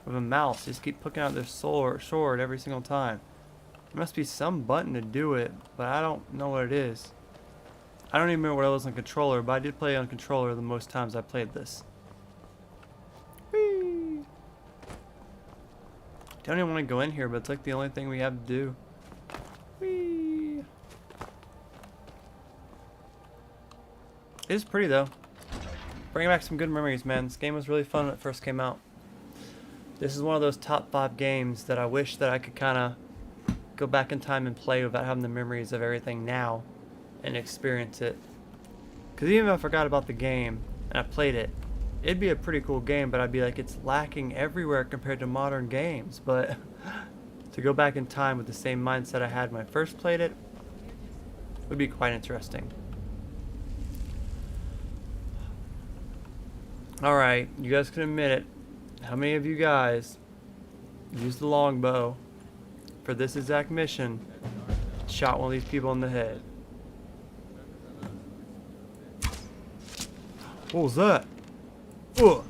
with a mouse. Just keep picking out their sword every single time. There must be some button to do it, but I don't know what it is. I don't even remember what I was on controller, but I did play on controller the most times I played this. Whee! Don't even want to go in here, but it's like the only thing we have to do. Whee! It is pretty though. Bringing back some good memories, man. This game was really fun when it first came out. This is one of those top 5 games that I wish that I could kind of go back in time and play without having the memories of everything now and experience it. Because even if I forgot about the game and I played it, it'd be a pretty cool game, but I'd be like, it's lacking everywhere compared to modern games. But to go back in time with the same mindset I had when I first played it would be quite interesting. Alright, you guys can admit it. How many of you guys used the longbow for this exact mission, shot one of these people in the head? What was that? Ugh.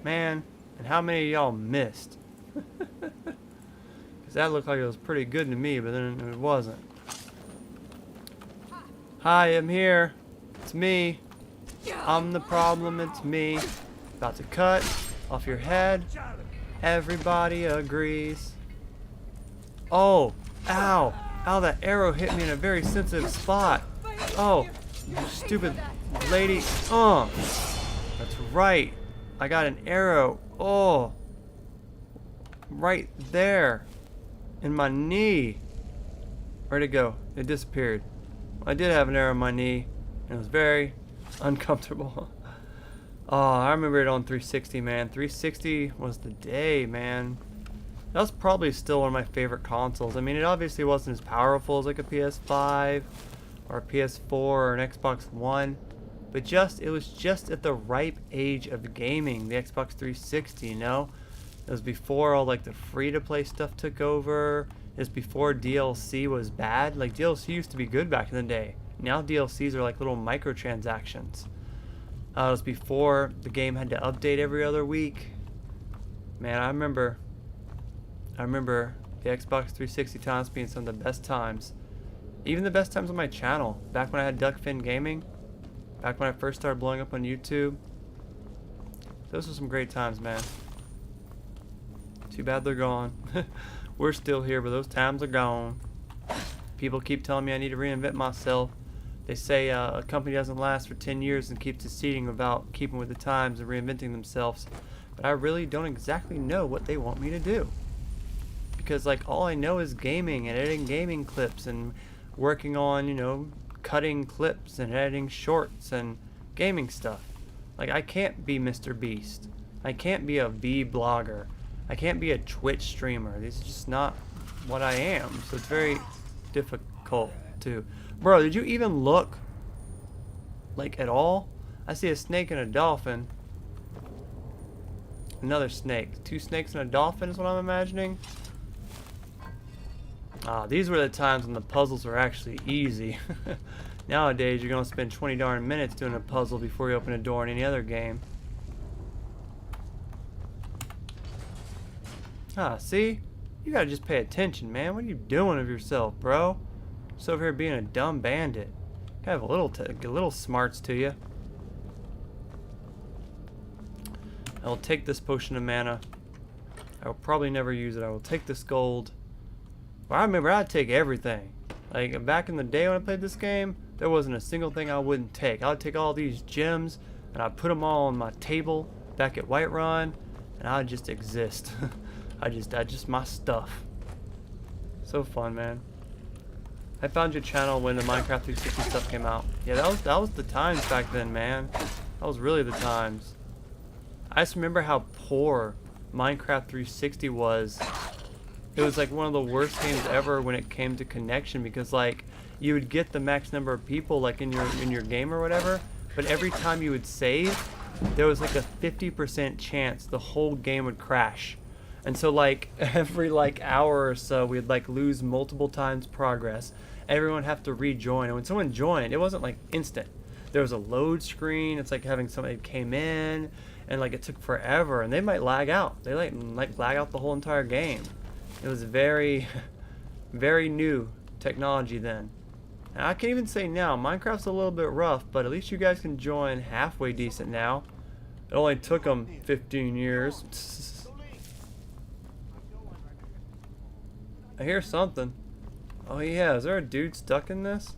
Man, and how many of y'all missed? Because that looked like it was pretty good to me, but then it wasn't. Hi, I'm here. It's me. I'm the problem, it's me. About to cut off your head. Everybody agrees. Oh, ow. Ow, that arrow hit me in a very sensitive spot. Oh, you stupid lady. That's right. I got an arrow. Oh, right there in my knee. Where'd it go? It disappeared. I did have an arrow in my knee, and it was very uncomfortable. Oh, I remember it on 360, man. 360 was the day, man. That was probably still one of my favorite consoles. I mean, it obviously wasn't as powerful as like a PS5 or a PS4 or an Xbox One, but it was just at the ripe age of gaming, the Xbox 360, you know? It was before all like the free-to-play stuff took over. It was before DLC was bad. Like, DLC used to be good back in the day. Now DLCs are like little microtransactions. It was before the game had to update every other week. Man, I remember the Xbox 360 times being some of the best times. Even the best times on my channel. Back when I had Duckfin Gaming. Back when I first started blowing up on YouTube. Those were some great times, man. Too bad they're gone. We're still here, but those times are gone. People keep telling me I need to reinvent myself. They say a company doesn't last for 10 years and keeps succeeding without keeping with the times and reinventing themselves. But I really don't exactly know what they want me to do. Because like all I know is gaming and editing gaming clips and working on, you know, cutting clips and editing shorts and gaming stuff. Like I can't be Mr. Beast. I can't be a V-blogger. I can't be a Twitch streamer. This is just not what I am. So it's very difficult to... Bro, did you even look? Like at all? I see a snake and a dolphin. Another snake. 2 snakes and a dolphin is what I'm imagining. Ah, these were the times when the puzzles were actually easy. Nowadays, you're gonna spend 20 darn minutes doing a puzzle before you open a door in any other game. Ah, see? You gotta just pay attention, man. What are you doing of yourself, bro? Just over here being a dumb bandit. You gotta have a little smarts to you. I will take this potion of mana. I will probably never use it. I will take this gold. Well, I remember I'd take everything. Like back in the day when I played this game, there wasn't a single thing I wouldn't take. I would take all these gems and I'd put them all on my table back at Whiterun, and I'd just exist. I just my stuff. So fun, man. I found your channel when the Minecraft 360 stuff came out. Yeah, that was the times back then, man. That was really the times. I just remember how poor Minecraft 360 was. It was like one of the worst games ever when it came to connection, because like you would get the max number of people like in your game or whatever, but every time you would save, there was like a 50% chance the whole game would crash. And so like every like hour or so we'd like lose multiple times progress. Everyone would have to rejoin, and when someone joined, it wasn't like instant. There was a load screen. It's like having somebody came in and like it took forever, and they might lag out. They like lag out the whole entire game. It was very, very new technology then. And I can even say now, Minecraft's a little bit rough, but at least you guys can join halfway decent now. It only took them 15 years. I hear something. Oh yeah, is there a dude stuck in this?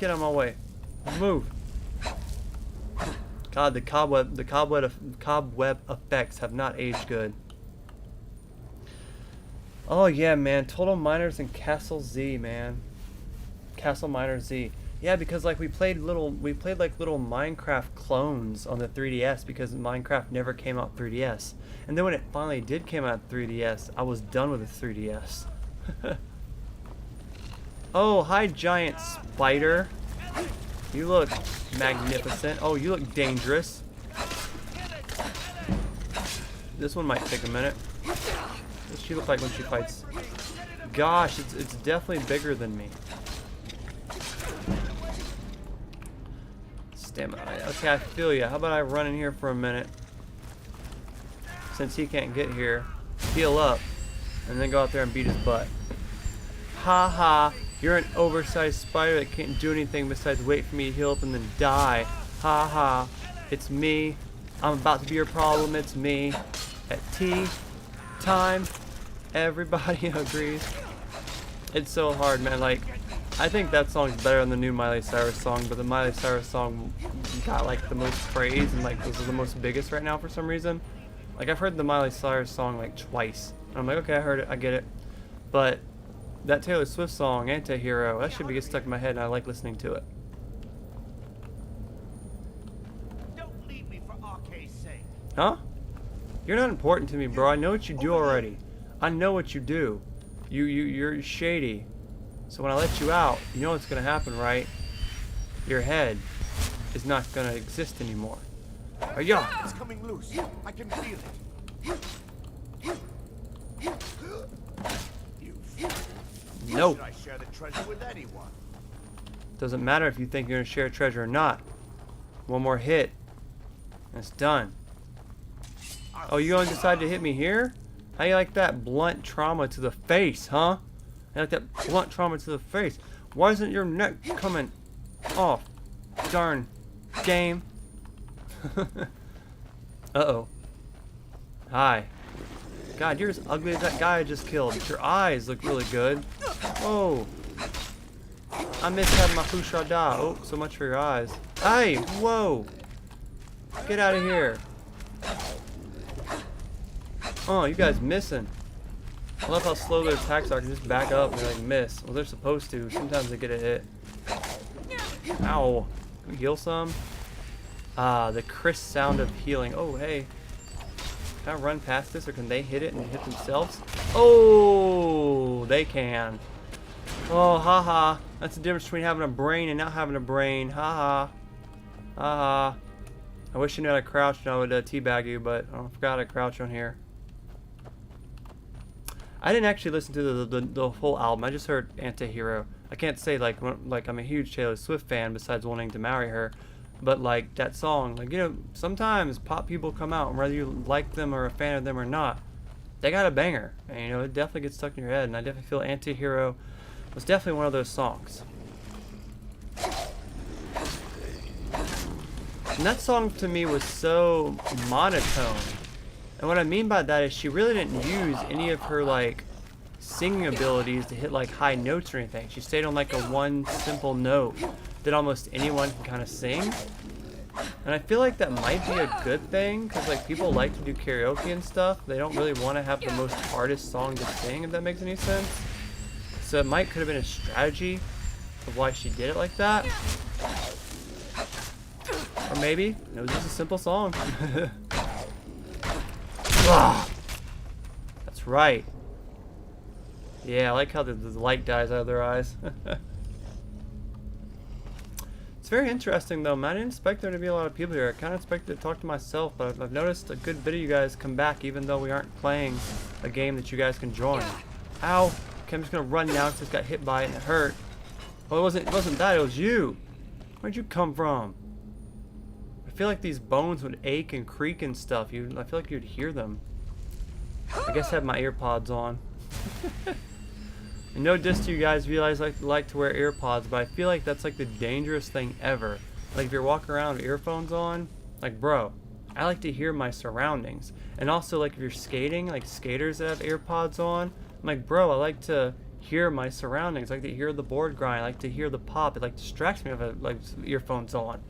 Get out of my way. Move. God, the cobweb effects have not aged good. Oh yeah, man. Total Miners and Castle Z, man. Castle Miner Z. Yeah, because like we played like little Minecraft clones on the 3DS because Minecraft never came out 3DS. And then when it finally did came out 3DS, I was done with the 3DS. Oh, hi giant spider. You look magnificent. Oh, you look dangerous. This one might take a minute. What does she look like when she fights? Gosh, it's definitely bigger than me. Stamina. Okay, I feel ya. How about I run in here for a minute? Since he can't get here. Heal up. And then go out there and beat his butt. Ha ha. You're an oversized spider that can't do anything besides wait for me to heal up and then die. Ha ha. It's me. I'm about to be your problem. It's me. At tea time. Everybody agrees. It's so hard, man. Like, I think that song's better than the new Miley Cyrus song, but the Miley Cyrus song got like the most praise and like this is the most biggest right now for some reason. Like I've heard the Miley Cyrus song like twice. And I'm like, okay, I heard it, I get it. But that Taylor Swift song, Anti-Hero, that should be get stuck in my head and I like listening to it. Don't leave me for RK's sake. Huh? You're not important to me, bro. I know what you do already. I know what you do. You're shady. So when I let you out, you know what's gonna happen, right? Your head is not gonna exist anymore. Are ya? It's coming loose. I can feel it. No. Should I share the treasure with anyone? Doesn't matter if you think you're gonna share treasure or not. One more hit, and it's done. Oh, you gonna decide to hit me here? How you like that blunt trauma to the face, huh? I like that blunt trauma to the face. Why isn't your neck coming off? Darn game. Uh-oh. Hi. God, you're as ugly as that guy I just killed. But your eyes look really good. Whoa. I miss having my fushada. Oh, so much for your eyes. Hey, whoa. Get out of here. Oh, you guys missing. I love how slow their attacks are. They just back up and they like miss. Well, they're supposed to. Sometimes they get a hit. Ow. Can we heal some? Ah, the crisp sound of healing. Oh, hey. Can I run past this or can they hit it and hit themselves? Oh, they can. Oh, haha. That's the difference between having a brain and not having a brain. Haha. Haha. I wish you knew how to crouch and I would teabag you, but I forgot how to crouch on here. I didn't actually listen to the whole album. I just heard Anti-Hero. I can't say like I'm a huge Taylor Swift fan besides wanting to marry her, but like that song, like, you know, sometimes pop people come out and whether you like them or a fan of them or not, they got a banger, and you know it definitely gets stuck in your head. And I definitely feel Anti-Hero was definitely one of those songs. And that song to me was so monotone. And what I mean by that is she really didn't use any of her like singing abilities to hit like high notes or anything. She stayed on like a one simple note that almost anyone can kind of sing. And I feel like that might be a good thing because like people like to do karaoke and stuff. They don't really want to have the most hardest song to sing, if that makes any sense. So it might could have been a strategy of why she did it like that. Or maybe it was just a simple song. That's right. Yeah, I like how the light dies out of their eyes. It's very interesting though, man. I didn't expect there to be a lot of people here. I kind of expected to talk to myself, but I've noticed a good bit of you guys come back even though we aren't playing a game that you guys can join. Ow! Okay, I'm just gonna run now because I just got hit by it and it hurt. Well, it wasn't that, it was you. Where'd you come from? I feel like these bones would ache and creak and stuff. I feel like you'd hear them. I guess I have my earpods on. And no diss to you guys if you guys like to wear earpods, but I feel like that's like the dangerous thing ever. Like if you're walking around with earphones on, like bro, I like to hear my surroundings. And also like if you're skating, like skaters that have earpods on, I'm like bro, I like to hear my surroundings. I like to hear the board grind. I like to hear the pop. It like distracts me if I have like earphones on.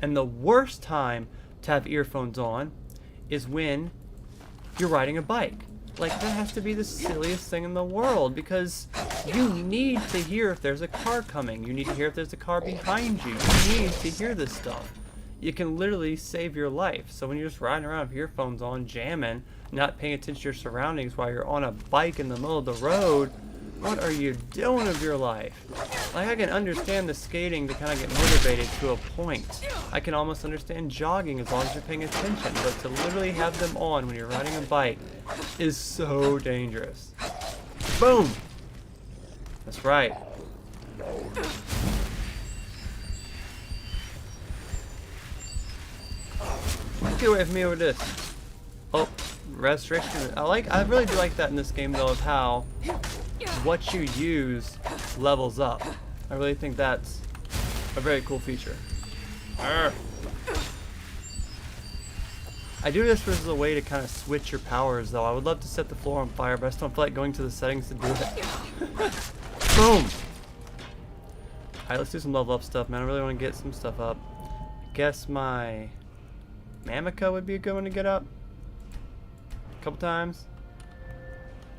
And the worst time to have earphones on is when you're riding a bike. Like, that has to be the silliest thing in the world, because you need to hear if there's a car coming. You need to hear if there's a car behind you. You need to hear this stuff. It can literally save your life. So when you're just riding around with earphones on, jamming, not paying attention to your surroundings while you're on a bike in the middle of the road, what are you doing with your life? Like, I can understand the skating to kind of get motivated to a point. I can almost understand jogging as long as you're paying attention, but to literally have them on when you're riding a bike is so dangerous. Boom! That's right. Get away from me with this. Oh, restoration. I really do like that in this game though, of how what you use levels up. I really think that's a very cool feature. Arrgh. I do this as a way to kind of switch your powers though. I would love to set the floor on fire, but I just don't feel like going to the settings to do it. Boom! Alright, let's do some level up stuff, man. I really want to get some stuff up. I guess my Mamika would be a good one to get up. A couple times.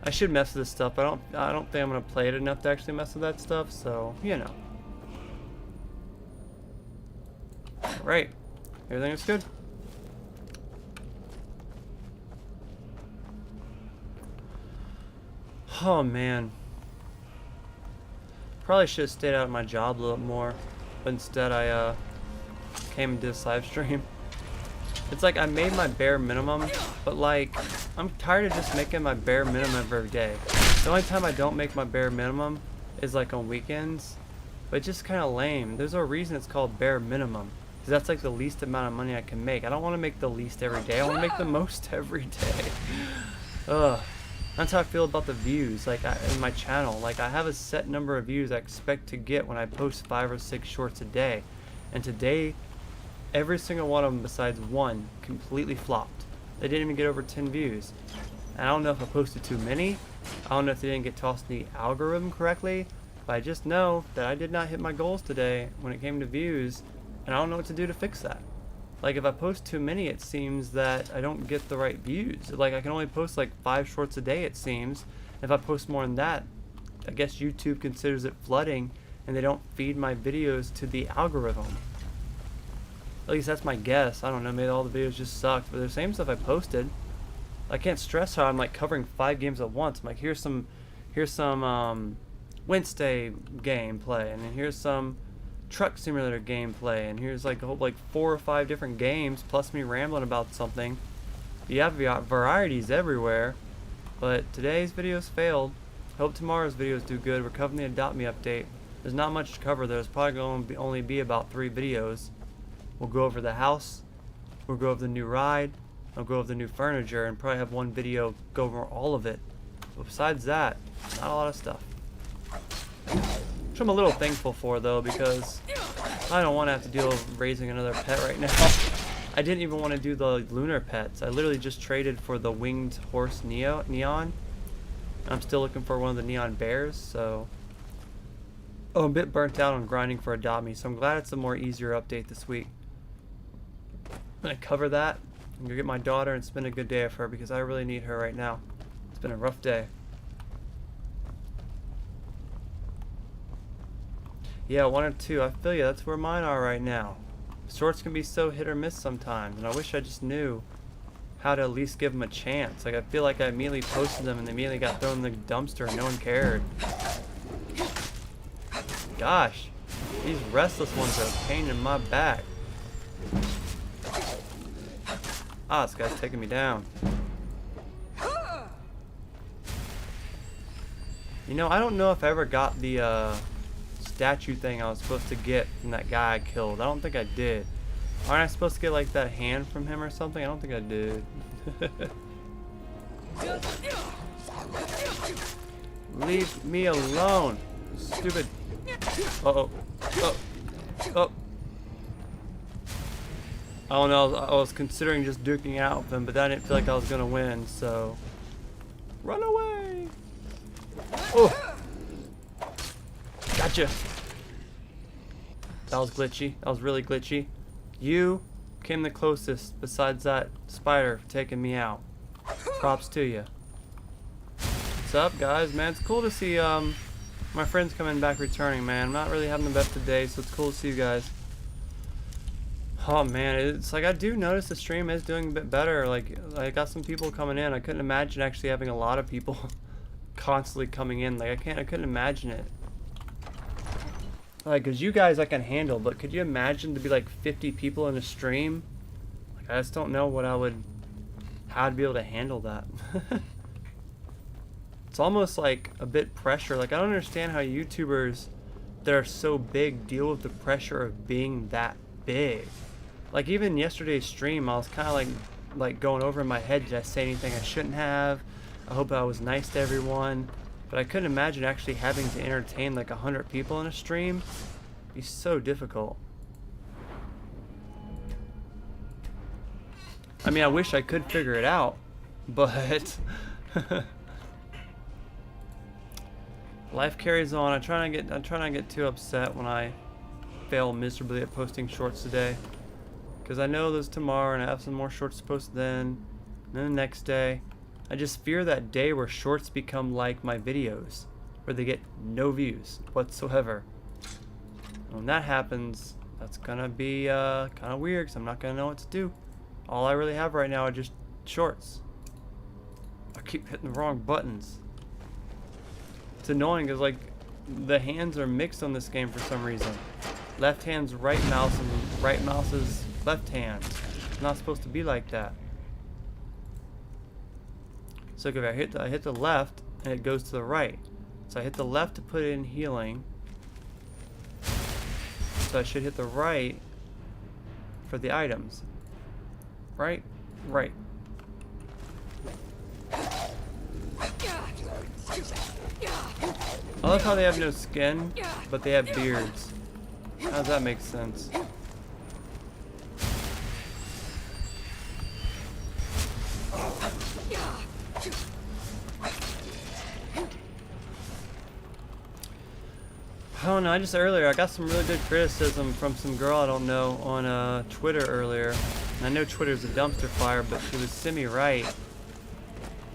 I should mess with this stuff, but I don't think I'm gonna play it enough to actually mess with that stuff, so you know. Right. Everything is good. Oh man. Probably should have stayed out of my job a little more, but instead I came and did this live stream. It's like I made my bare minimum, but like I'm tired of just making my bare minimum every day. The only time I don't make my bare minimum is like on weekends, but it's just kind of lame. There's a reason it's called bare minimum, because that's like the least amount of money I can make. I don't want to make the least every day. I want to make the most every day. Ugh. That's how I feel about the views, like in my channel. Like I have a set number of views I expect to get when I post 5 or 6 shorts a day, and today every single one of them besides one completely flopped. They didn't even get over 10 views. And I don't know if I posted too many. I don't know if they didn't get tossed in the algorithm correctly. But I just know that I did not hit my goals today when it came to views. And I don't know what to do to fix that. Like if I post too many, it seems that I don't get the right views. Like I can only post like 5 shorts a day, it seems. If I post more than that, I guess YouTube considers it flooding and they don't feed my videos to the algorithm. At least that's my guess. I don't know, maybe all the videos just sucked, but the same stuff I posted. I can't stress how I'm like covering 5 games at once. I'm like, here's some Wednesday gameplay, and then here's some truck simulator gameplay, and here's like a whole like 4 or 5 different games plus me rambling about something. You have varieties everywhere, but today's videos failed. Hope tomorrow's videos do good. We're covering the Adopt Me update. There's not much to cover. There's probably going to only be about 3 videos. We'll go over the house, we'll go over the new ride, I'll go over the new furniture, and probably have one video go over all of it. But besides that, not a lot of stuff. Which I'm a little thankful for though, because I don't want to have to deal with raising another pet right now. I didn't even want to do the lunar pets. I literally just traded for the winged horse Neon. I'm still looking for one of the neon bears, so I'm a bit burnt out on grinding for Adopt Me, so I'm glad it's a more easier update this week. I'm gonna cover that. I'm gonna get my daughter and spend a good day with her because I really need her right now. It's been a rough day. Yeah, 1 or 2. I feel you. That's where mine are right now. Shorts can be so hit or miss sometimes, and I wish I just knew how to at least give them a chance. Like I feel like I immediately posted them and they immediately got thrown in the dumpster and no one cared. Gosh, these restless ones are a pain in my back. Ah, this guy's taking me down. You know, I don't know if I ever got the statue thing I was supposed to get from that guy I killed. I don't think I did. Aren't I supposed to get like that hand from him or something? I don't think I did. Leave me alone, stupid. Uh-oh. Oh. Oh. I don't know, I was considering just duking out with him, but I didn't feel like I was gonna win, so run away. Oh. Gotcha. That was glitchy. That was really glitchy. You came the closest besides that spider taking me out. Props to you. What's up, guys? Man, it's cool to see my friends coming back returning, man. I'm not really having the best of days, so it's cool to see you guys. Oh man, it's like I do notice the stream is doing a bit better. Like I got some people coming in. I couldn't imagine actually having a lot of people constantly coming in. Like I couldn't imagine it. Like, cause you guys I can handle, but could you imagine to be like 50 people in a stream? Like I just don't know how I'd be able to handle that. It's almost like a bit pressure. Like I don't understand how YouTubers that are so big deal with the pressure of being that big. Like even yesterday's stream, I was kind of like going over in my head, did I say anything I shouldn't have? I hope I was nice to everyone. But I couldn't imagine actually having to entertain like 100 people in a stream. It'd be so difficult. I mean, I wish I could figure it out, but life carries on. I try not to get too upset when I fail miserably at posting shorts today, because I know there's tomorrow and I have some more shorts to post then, and then the next day. I just fear that day where shorts become like my videos, where they get no views whatsoever. When that happens, that's gonna be kind of weird, because I'm not gonna know what to do. All I really have right now are just shorts. I keep hitting the wrong buttons. It's annoying because like the hands are mixed on this game for some reason. Left hand's right mouse and right mouse is left hand. It's not supposed to be like that. So if I hit the left and it goes to the right. So I hit the left to put it in healing. So I should hit the right for the items. Right? Right. I love how they have no skin, but they have beards. How does that make sense? I don't know, I got some really good criticism from some girl I don't know on Twitter earlier. And I know Twitter's a dumpster fire, but she was semi-right.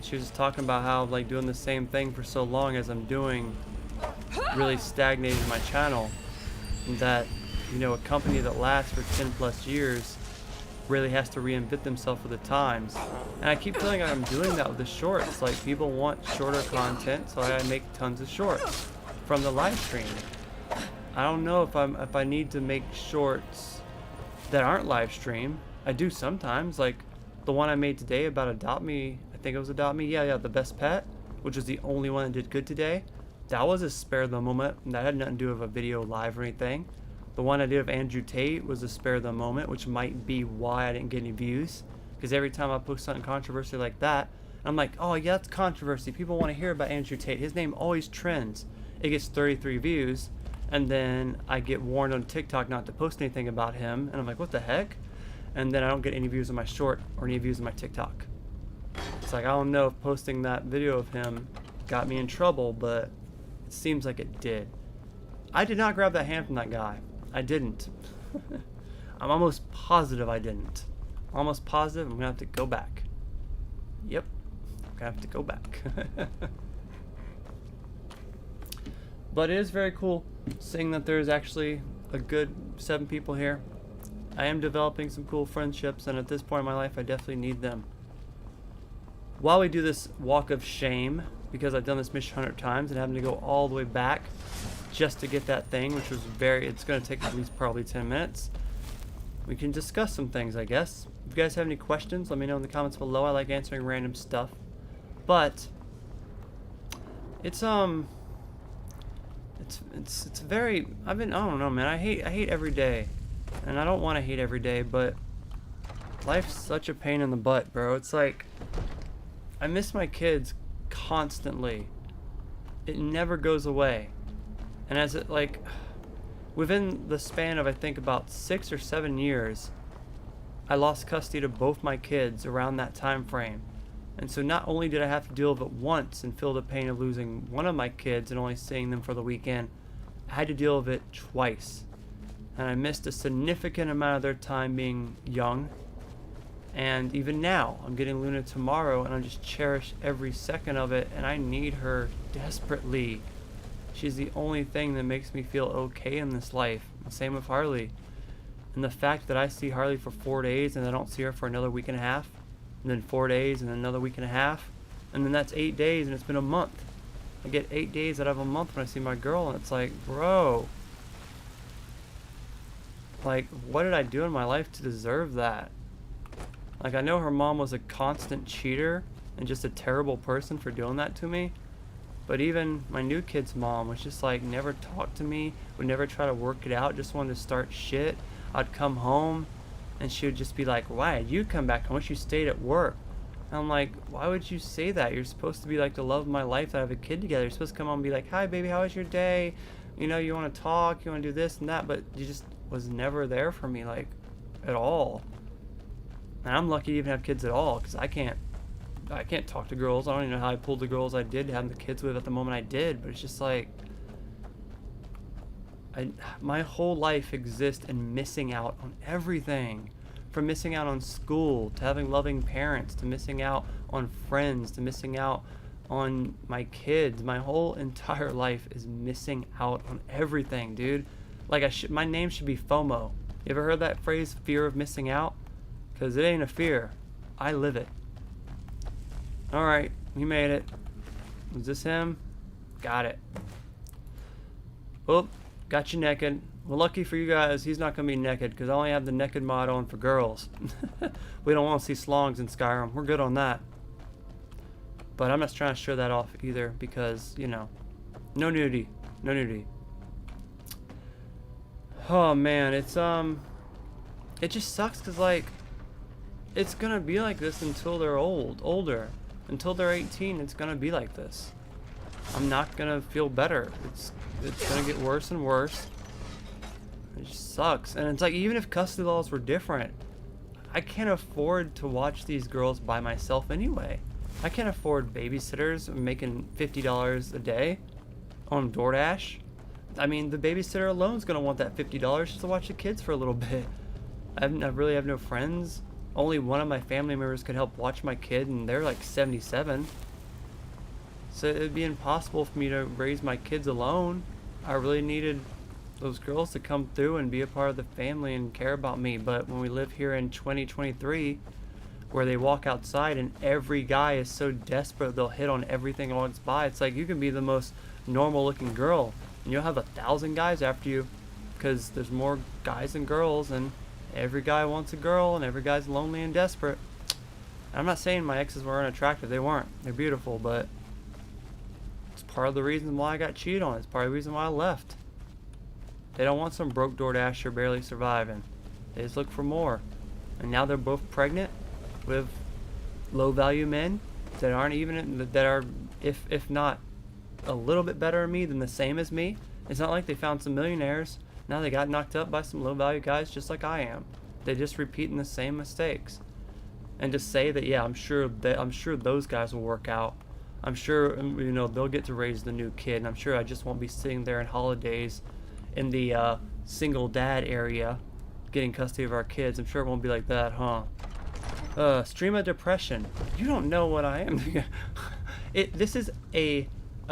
She was talking about how like doing the same thing for so long as I'm doing really stagnated my channel, and that, you know, a company that lasts for 10 plus years really has to reinvent themselves for the times. And I keep feeling like I'm doing that with the shorts. Like people want shorter content, so I make tons of shorts from the live stream. I don't know if I need to make shorts that aren't live stream. I do sometimes, like the one I made today about Adopt Me. I think it was Adopt Me. Yeah, the best pet, which was the only one that did good today. That was a spare the moment. That had nothing to do with a video live or anything. The one I did of Andrew Tate was a spare the moment, which might be why I didn't get any views. Because every time I post something controversial like that, I'm like, oh yeah, that's controversy. People want to hear about Andrew Tate. His name always trends. It gets 33 views, and then I get warned on TikTok not to post anything about him, and I'm like, what the heck? And then I don't get any views on my short or any views on my TikTok. It's like, I don't know if posting that video of him got me in trouble, but it seems like it did. I did not grab that hand from that guy. I didn't. I'm almost positive I didn't. Almost positive I'm gonna have to go back. Yep, I'm gonna have to go back. But it is very cool seeing that there's actually a good 7 people here. I am developing some cool friendships, and at this point in my life I definitely need them. While we do this walk of shame, because I've done this mission 100 times and having to go all the way back just to get that thing, which was it's going to take at least probably 10 minutes, we can discuss some things, I guess. If you guys have any questions, let me know in the comments below. I like answering random stuff. But it's very, I don't know, man. I hate every day. And I don't want to hate every day, but life's such a pain in the butt, bro. It's like I miss my kids constantly. It never goes away. And as it like within the span of I think about 6 or 7 years, I lost custody to both my kids around that time frame. And so not only did I have to deal with it once and feel the pain of losing one of my kids and only seeing them for the weekend, I had to deal with it twice. And I missed a significant amount of their time being young. And even now, I'm getting Luna tomorrow, and I just cherish every second of it, and I need her desperately. She's the only thing that makes me feel okay in this life. Same with Harley. And the fact that I see Harley for 4 days, and I don't see her for another week and a half, and then 4 days, and then another week and a half, and then that's 8 days, and it's been a month. I get 8 days out of a month when I see my girl, and it's like, bro. Like, what did I do in my life to deserve that? Like, I know her mom was a constant cheater and just a terrible person for doing that to me. But even my new kid's mom was just like, never talked to me, would never try to work it out, just wanted to start shit. I'd come home and she would just be like, why did you come back? How much you stayed at work? And I'm like, why would you say that? You're supposed to be like the love of my life, that I have a kid together. You're supposed to come home and be like, hi baby, how was your day? You know, you want to talk, you want to do this and that, but you just was never there for me, like, at all. And I'm lucky to even have kids at all, because I can't talk to girls. I don't even know how I pulled the girls I did to have the kids with at the moment I did, but it's just like, my whole life exists in missing out on everything. From missing out on school, to having loving parents, to missing out on friends, to missing out on my kids. My whole entire life is missing out on everything, dude. Like, my name should be FOMO. You ever heard that phrase, fear of missing out? Because it ain't a fear. I live it. Alright, we made it. Was this him? Got it. Oh, got you naked. Well, lucky for you guys, he's not going to be naked, because I only have the naked mod on for girls. We don't want to see slongs in Skyrim. We're good on that. But I'm not trying to show that off either, because, you know, no nudity. No nudity. Oh, man, it's, it just sucks, because, like, it's going to be like this until they're older. Until they're 18, it's going to be like this. I'm not going to feel better. It's going to get worse and worse. It just sucks. And it's like, even if custody laws were different, I can't afford to watch these girls by myself anyway. I can't afford babysitters making $50 a day on DoorDash. I mean, the babysitter alone is going to want that $50 just to watch the kids for a little bit. I really have no friends. Only one of my family members could help watch my kid, and they're like 77. So it'd be impossible for me to raise my kids alone. I really needed those girls to come through and be a part of the family and care about me. But when we live here in 2023, where they walk outside and every guy is so desperate they'll hit on everything that walks by, it's like you can be the most normal looking girl and you'll have 1,000 guys after you, because there's more guys than girls, and every guy wants a girl and every guy's lonely and desperate. I'm not saying my exes weren't attractive. They weren't. They're beautiful, but it's part of the reason why I got cheated on. It's part of the reason why I left. They don't want some broke DoorDasher barely surviving. They just look for more. And now they're both pregnant with low value men that aren't even, that are, if not a little bit better than me, than the same as me. It's not like they found some millionaires. Now they got knocked up by some low value guys just like I am. They're just repeating the same mistakes. And to say that, yeah, I'm sure those guys will work out. I'm sure, you know, they'll get to raise the new kid, and I'm sure I just won't be sitting there in holidays in the single dad area getting custody of our kids. I'm sure it won't be like that, huh? Stream of depression. You don't know what I am. This is a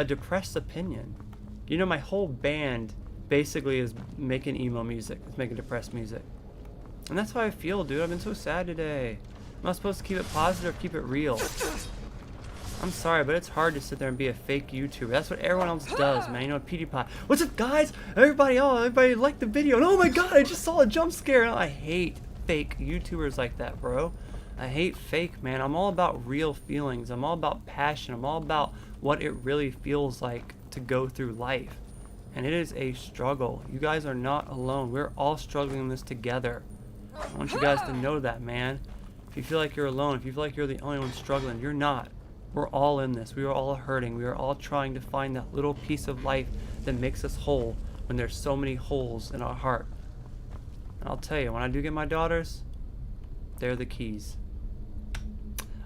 depressed opinion. You know, my whole band basically is making emo music. It's making depressed music. And that's how I feel, dude. I've been so sad today. I'm not supposed to keep it positive, keep it real. I'm sorry, but it's hard to sit there and be a fake YouTuber. That's what everyone else does, man. You know, PewDiePie. What's up, guys? Everybody liked the video. And oh my god, I just saw a jump scare. And I hate fake YouTubers like that, bro. I hate fake, man. I'm all about real feelings. I'm all about passion. I'm all about what it really feels like to go through life. And it is a struggle. You guys are not alone. We're all struggling in this together. I want you guys to know that, man. If you feel like you're alone, if you feel like you're the only one struggling, you're not. We're all in this. We are all hurting. We are all trying to find that little piece of life that makes us whole when there's so many holes in our heart. And I'll tell you, when I do get my daughters, they're the keys.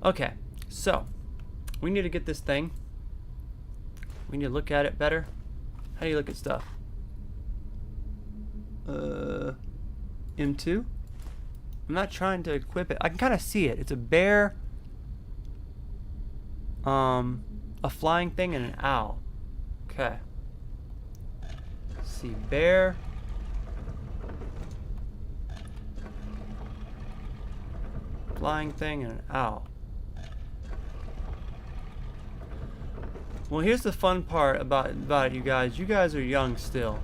Okay, so we need to get this thing. We need to look at it better. How do you look at stuff? M2. I'm not trying to equip it. I can kind of see it. It's a bear, a flying thing, and an owl. Okay. See, bear. Flying thing and an owl. Well, here's the fun part about it, you guys. You guys are young still.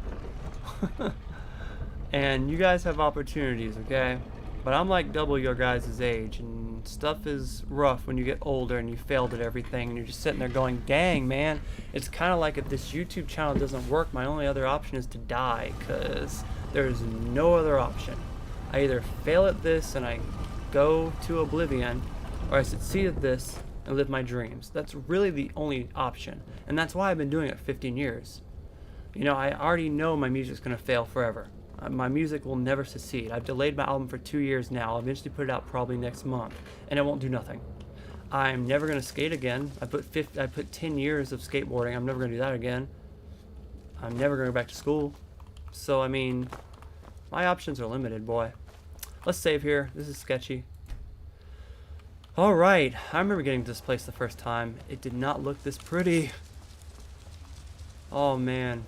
And you guys have opportunities, okay? But I'm like double your guys' age, and stuff is rough when you get older and you failed at everything and you're just sitting there going, dang, man. It's kind of like if this YouTube channel doesn't work, my only other option is to die, because there's no other option. I either fail at this and I go to oblivion, or I succeed at this and live my dreams. That's really the only option, and that's why I've been doing it 15 years. You know, I already know my music's gonna fail forever. My music will never succeed. I've delayed my album for 2 years now. I'll eventually put it out probably next month, and it won't do nothing. I'm never gonna skate again. I put 10 years of skateboarding. I'm never gonna do that again. I'm never gonna go back to school. So I mean, my options are limited, boy. Let's save here. This is sketchy. Alright, I remember getting to this place the first time. It did not look this pretty. Oh man.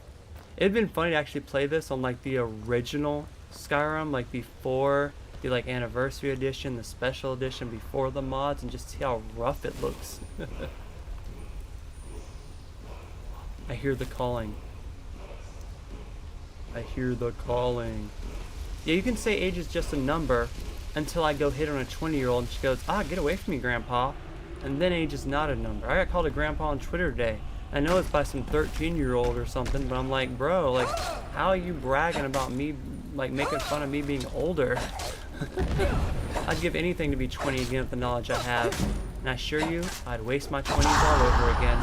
It'd been funny to actually play this on like the original Skyrim, like before the like anniversary edition, the special edition, before the mods, and just see how rough it looks. I hear the calling. I hear the calling. Yeah, you can say age is just a number until I go hit on a 20-year-old and she goes, ah, get away from me, Grandpa. And then age is not a number. I got called a grandpa on Twitter today. I know it's by some 13-year-old or something, but I'm like, bro, like, how are you bragging about me, like, making fun of me being older? I'd give anything to be 20 again with the knowledge I have. And I assure you, I'd waste my 20s all over again.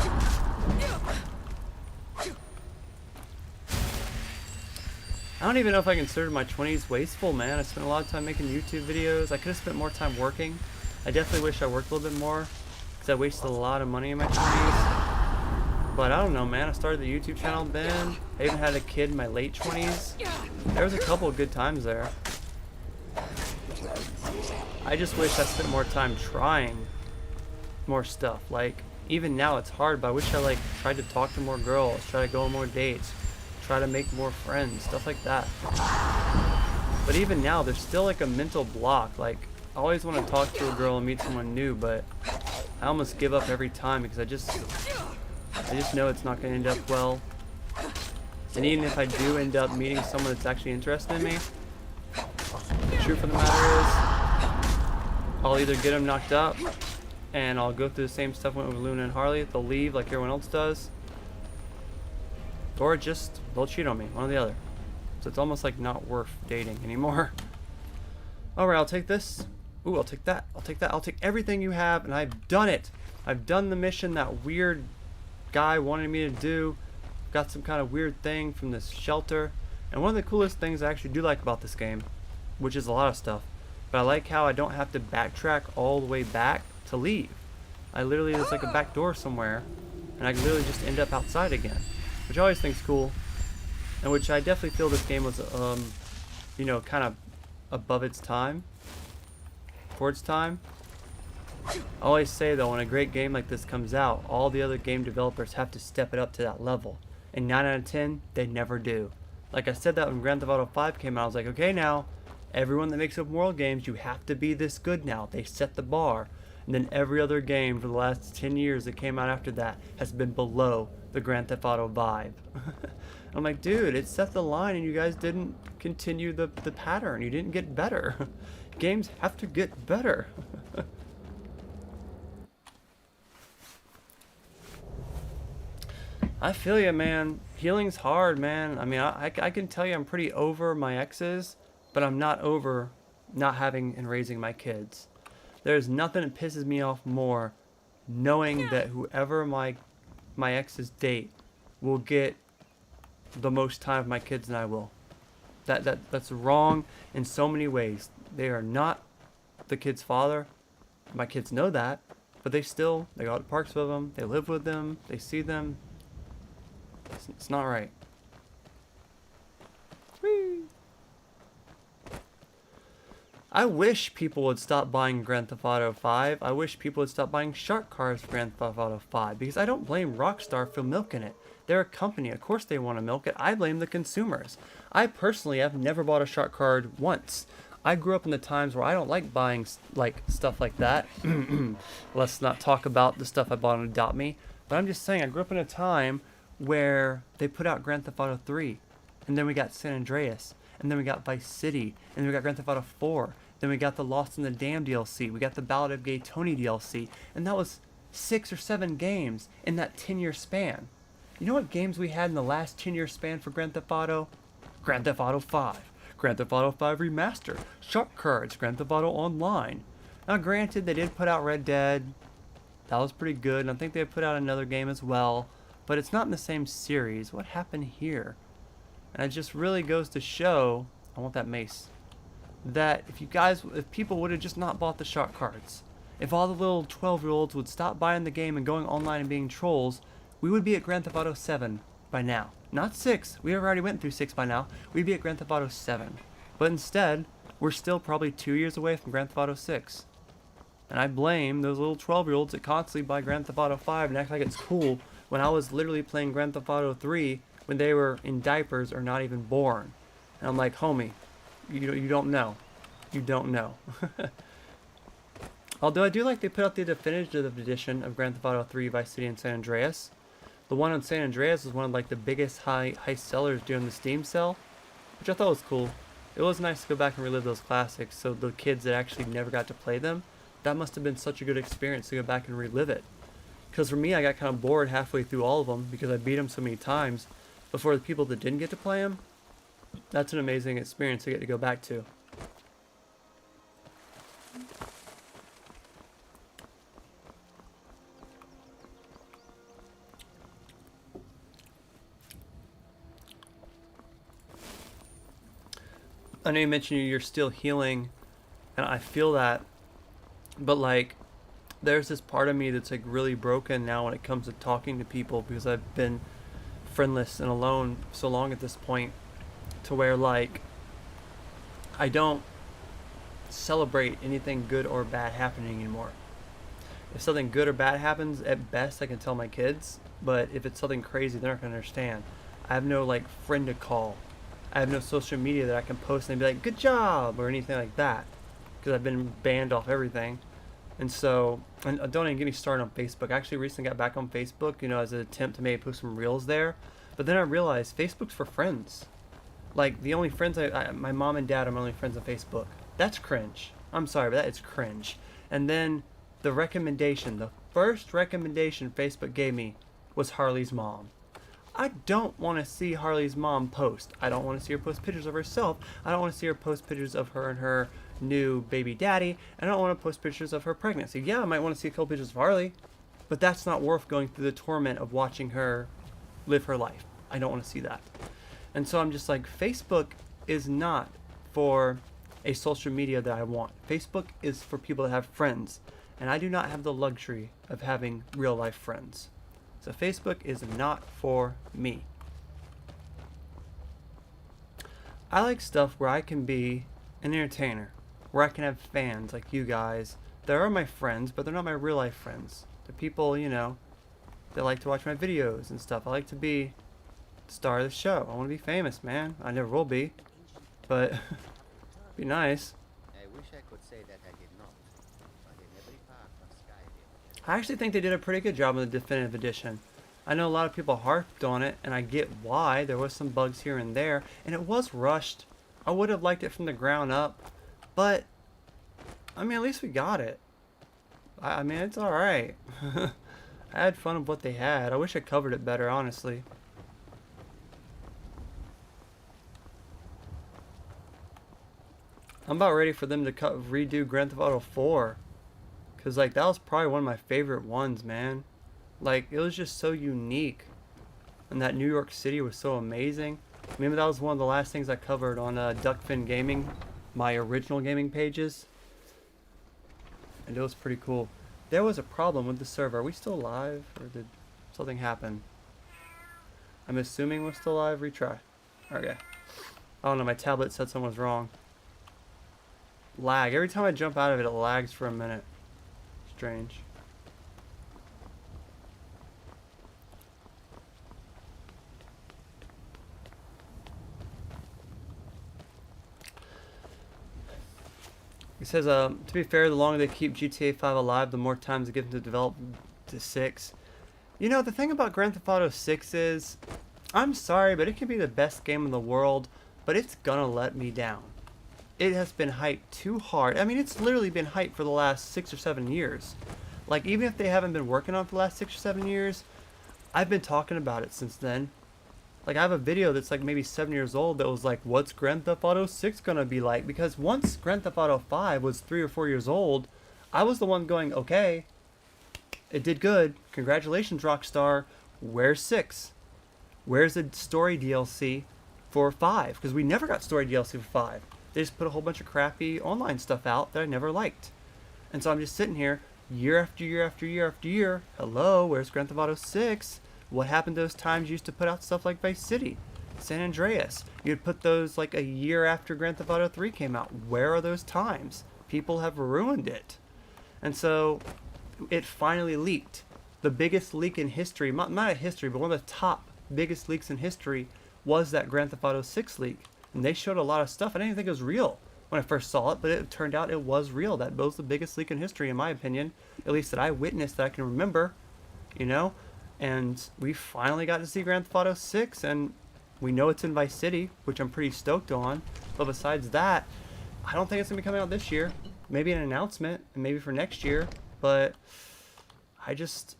I don't even know if I consider my 20s wasteful, man. I spent a lot of time making YouTube videos. I could have spent more time working. I definitely wish I worked a little bit more, because I wasted a lot of money in my 20s. But I don't know, man. I started the YouTube channel then. I even had a kid in my late 20s. There was a couple of good times there. I just wish I spent more time trying more stuff. Like, even now it's hard, but I wish I like tried to talk to more girls, try to go on more dates, try to make more friends, stuff like that. But even now, there's still like a mental block. Like, I always want to talk to a girl and meet someone new, but I almost give up every time because I just know it's not going to end up well. And even if I do end up meeting someone that's actually interested in me, the truth of the matter is, I'll either get them knocked up, and I'll go through the same stuff I went with Luna and Harley. They'll leave like everyone else does, or just they'll cheat on me, one or the other. So it's almost like not worth dating anymore. Alright, I'll take this. Ooh, I'll take that. I'll take that. I'll take everything you have, and I've done it. I've done the mission that weird guy wanted me to do. Got some kind of weird thing from this shelter. And one of the coolest things I actually do like about this game, which is a lot of stuff, but I like how I don't have to backtrack all the way back to leave. I literally, there's like a back door somewhere, and I can literally just end up outside again, which I always think is cool, and which I definitely feel this game was, you know, kind of above its time, for its time. I always say though, when a great game like this comes out, all the other game developers have to step it up to that level, and 9 out of 10, they never do. Like I said that when Grand Theft Auto 5 came out, I was like, okay, now everyone that makes open world games, you have to be this good now. They set the bar. And then every other game for the last 10 years that came out after that has been below the Grand Theft Auto vibe. I'm like, dude, it set the line and you guys didn't continue the pattern. You didn't get better. Games have to get better. I feel you, man. Healing's hard, man. I mean, I can tell you I'm pretty over my exes, but I'm not over not having and raising my kids. There's nothing that pisses me off more knowing that whoever my exes date will get the most time of my kids than I will. That's wrong in so many ways. They are not the kid's father. My kids know that, but they go to parks with them, they live with them, they see them. It's not right. Whee! I wish people would stop buying Grand Theft Auto 5. I wish people would stop buying shark cars for Grand Theft Auto 5 because I don't blame Rockstar for milking it. They're a company. Of course they want to milk it. I blame the consumers. I personally have never bought a shark card once. I grew up in the times where I don't like buying like stuff like that. Let's not talk about the stuff I bought on Adopt Me. But I'm just saying I grew up in a time where they put out Grand Theft Auto 3. And then we got San Andreas. And then we got Vice City. And then we got Grand Theft Auto 4. Then we got the Lost in the Dam DLC. We got the Ballad of Gay Tony DLC. And that was 6 or 7 games in that 10-year span. You know what games we had in the last 10-year span for Grand Theft Auto? Grand Theft Auto 5. Grand Theft Auto 5 Remastered. Shark Cards. Grand Theft Auto Online. Now granted, they did put out Red Dead. That was pretty good. And I think they put out another game as well. But it's not in the same series. What happened here? And it just really goes to show, I want that mace, that if people would have just not bought the shark cards, if all the little 12-year-olds would stop buying the game and going online and being trolls, we would be at Grand Theft Auto 7 by now. Not 6. We already went through 6 by now. We'd be at Grand Theft Auto 7. But instead, we're still probably 2 years away from Grand Theft Auto 6. And I blame those little 12-year-olds that constantly buy Grand Theft Auto 5 and act like it's cool when I was literally playing Grand Theft Auto 3 when they were in diapers or not even born. And I'm like, homie, you don't know. You don't know. Although I do like they put out the definitive edition of Grand Theft Auto 3 Vice City and San Andreas. The one on San Andreas was one of like the biggest heist sellers during the Steam sale, which I thought was cool. It was nice to go back and relive those classics, so the kids that actually never got to play them, that must have been such a good experience to go back and relive it. Because for me, I got kind of bored halfway through all of them because I beat them so many times. But for the people that didn't get to play them, that's an amazing experience to get to go back to. I know you mentioned you're still healing, and I feel that, but like, there's this part of me that's like really broken now when it comes to talking to people because I've been friendless and alone so long at this point, to where like I don't celebrate anything good or bad happening anymore. If something good or bad happens, at best I can tell my kids, but if it's something crazy, they're not gonna understand. I have no like friend to call. I have no social media that I can post and be like, good job, or anything like that, because I've been banned off everything. And so, and don't even get me started on Facebook. I actually recently got back on Facebook, you know, as an attempt to maybe post some reels there. But then I realized Facebook's for friends. Like, the only friends my mom and dad are my only friends on Facebook. That's cringe. I'm sorry, but that is cringe. And then the first recommendation Facebook gave me was Harley's mom. I don't want to see Harley's mom post. I don't want to see her post pictures of herself. I don't want to see her post pictures of her and her new baby daddy. I don't want to post pictures of her pregnancy. Yeah, I might want to see a couple pictures of Harley, but that's not worth going through the torment of watching her live her life. I don't want to see that. And so I'm just like, Facebook is not for a social media that I want. Facebook is for people that have friends, and I do not have the luxury of having real life friends. So Facebook is not for me. I like stuff where I can be an entertainer, where I can have fans like you guys. They are my friends, but they're not my real life friends. The people, you know, that like to watch my videos and stuff. I like to be the star of the show. I want to be famous, man. I never will be, but be nice. I wish I could say that I did not, but in every part of SKYRIM. I actually think they did a pretty good job on the definitive edition. I know a lot of people harped on it, and I get why. There was some bugs here and there, and it was rushed. I would have liked it from the ground up, but I mean, at least we got it. I mean, it's alright. I had fun with what they had. I wish I covered it better, honestly. I'm about ready for them to redo Grand Theft Auto 4. Because, like, that was probably one of my favorite ones, man. Like, it was just so unique. And that New York City was so amazing. Maybe that was one of the last things I covered on Duckfin Gaming, my original gaming pages. And it was pretty cool. There was a problem with the server. Are we still live? Or did something happen? I'm assuming we're still live. Retry. Okay. I don't know, my tablet said something was wrong. lag. Every time I jump out of it, it lags for a minute. Strange. It says, to be fair, the longer they keep GTA 5 alive, the more time they give them to develop to 6. You know, the thing about Grand Theft Auto 6 is, I'm sorry, but it can be the best game in the world, but it's gonna let me down. It has been hyped too hard. I mean, it's literally been hyped for the last 6 or 7 years. Like, even if they haven't been working on it for the last 6 or 7 years, I've been talking about it since then. Like, I have a video that's like maybe 7 years old that was like, what's Grand Theft Auto 6 gonna be like? Because once Grand Theft Auto 5 was 3 or 4 years old, I was the one going, okay, it did good. Congratulations, Rockstar. Where's 6? Where's the story DLC for 5? Because we never got story DLC for 5. They just put a whole bunch of crappy online stuff out that I never liked. And so I'm just sitting here, year after year after year after year. Hello, where's Grand Theft Auto 6? What happened to those times you used to put out stuff like Vice City, San Andreas? You'd put those like a year after Grand Theft Auto 3 came out. Where are those times? People have ruined it. And so it finally leaked. The biggest leak in history, not a history, but one of the top biggest leaks in history was that Grand Theft Auto 6 leak. And they showed a lot of stuff. I didn't even think it was real when I first saw it, but it turned out it was real. That was the biggest leak in history, in my opinion. At least that I witnessed, that I can remember, you know? And we finally got to see Grand Theft Auto 6, and we know it's in Vice City, which I'm pretty stoked on. But besides that, I don't think it's going to be coming out this year. Maybe an announcement, and maybe for next year. But I just,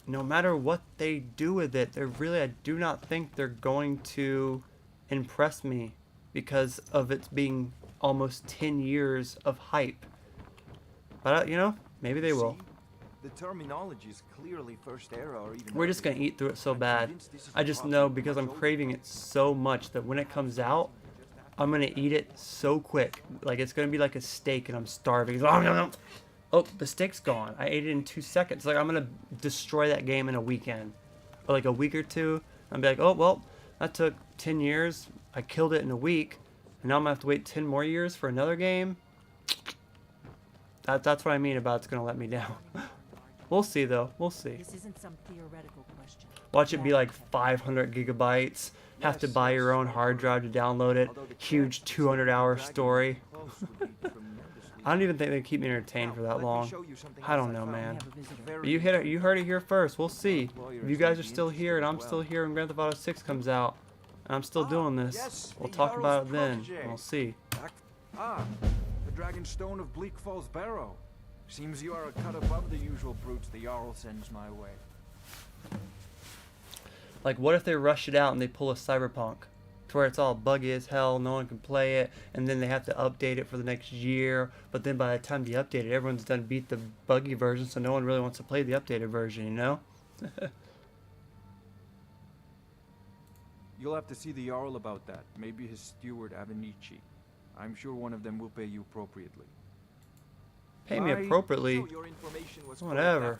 no matter what they do with it, I do not think they're going to impress me because of it being almost 10 years of hype. But, you know, maybe they will. The terminology is clearly first era or even... We're just going to eat through it so bad. I just know because I'm craving it so much that when it comes out, I'm going to eat it so quick. Like, it's going to be like a steak and I'm starving. Oh, the steak's gone. I ate it in 2 seconds. Like, I'm going to destroy that game in a weekend. Or like a week or two. I'll be like, oh, well, that took 10 years. I killed it in a week. And now I'm going to have to wait 10 more years for another game. That's what I mean about it's going to let me down. We'll see, though. We'll see. This isn't some theoretical question. Watch it be like 500 gigabytes. Have to buy your own hard drive to download it. Huge 200-hour story. I don't even think they keep me entertained for that long. I don't know, man. But you heard it here first. We'll see. If you guys are still here and I'm still here when Grand Theft Auto 6 comes out, and I'm still doing this, we'll talk about it then. We'll see. Ah, the Dragonstone of Bleak Falls Barrow. Seems you are a cut above the usual brutes the Jarl sends my way. Like, what if they rush it out and they pull a Cyberpunk to where it's all buggy as hell, no one can play it, and then they have to update it for the next year, but then by the time they update it, everyone's done beat the buggy version, so no one really wants to play the updated version, you know? You'll have to see the Jarl about that. Maybe his steward, Avenici. I'm sure one of them will pay you appropriately. Pay me appropriately? Whatever.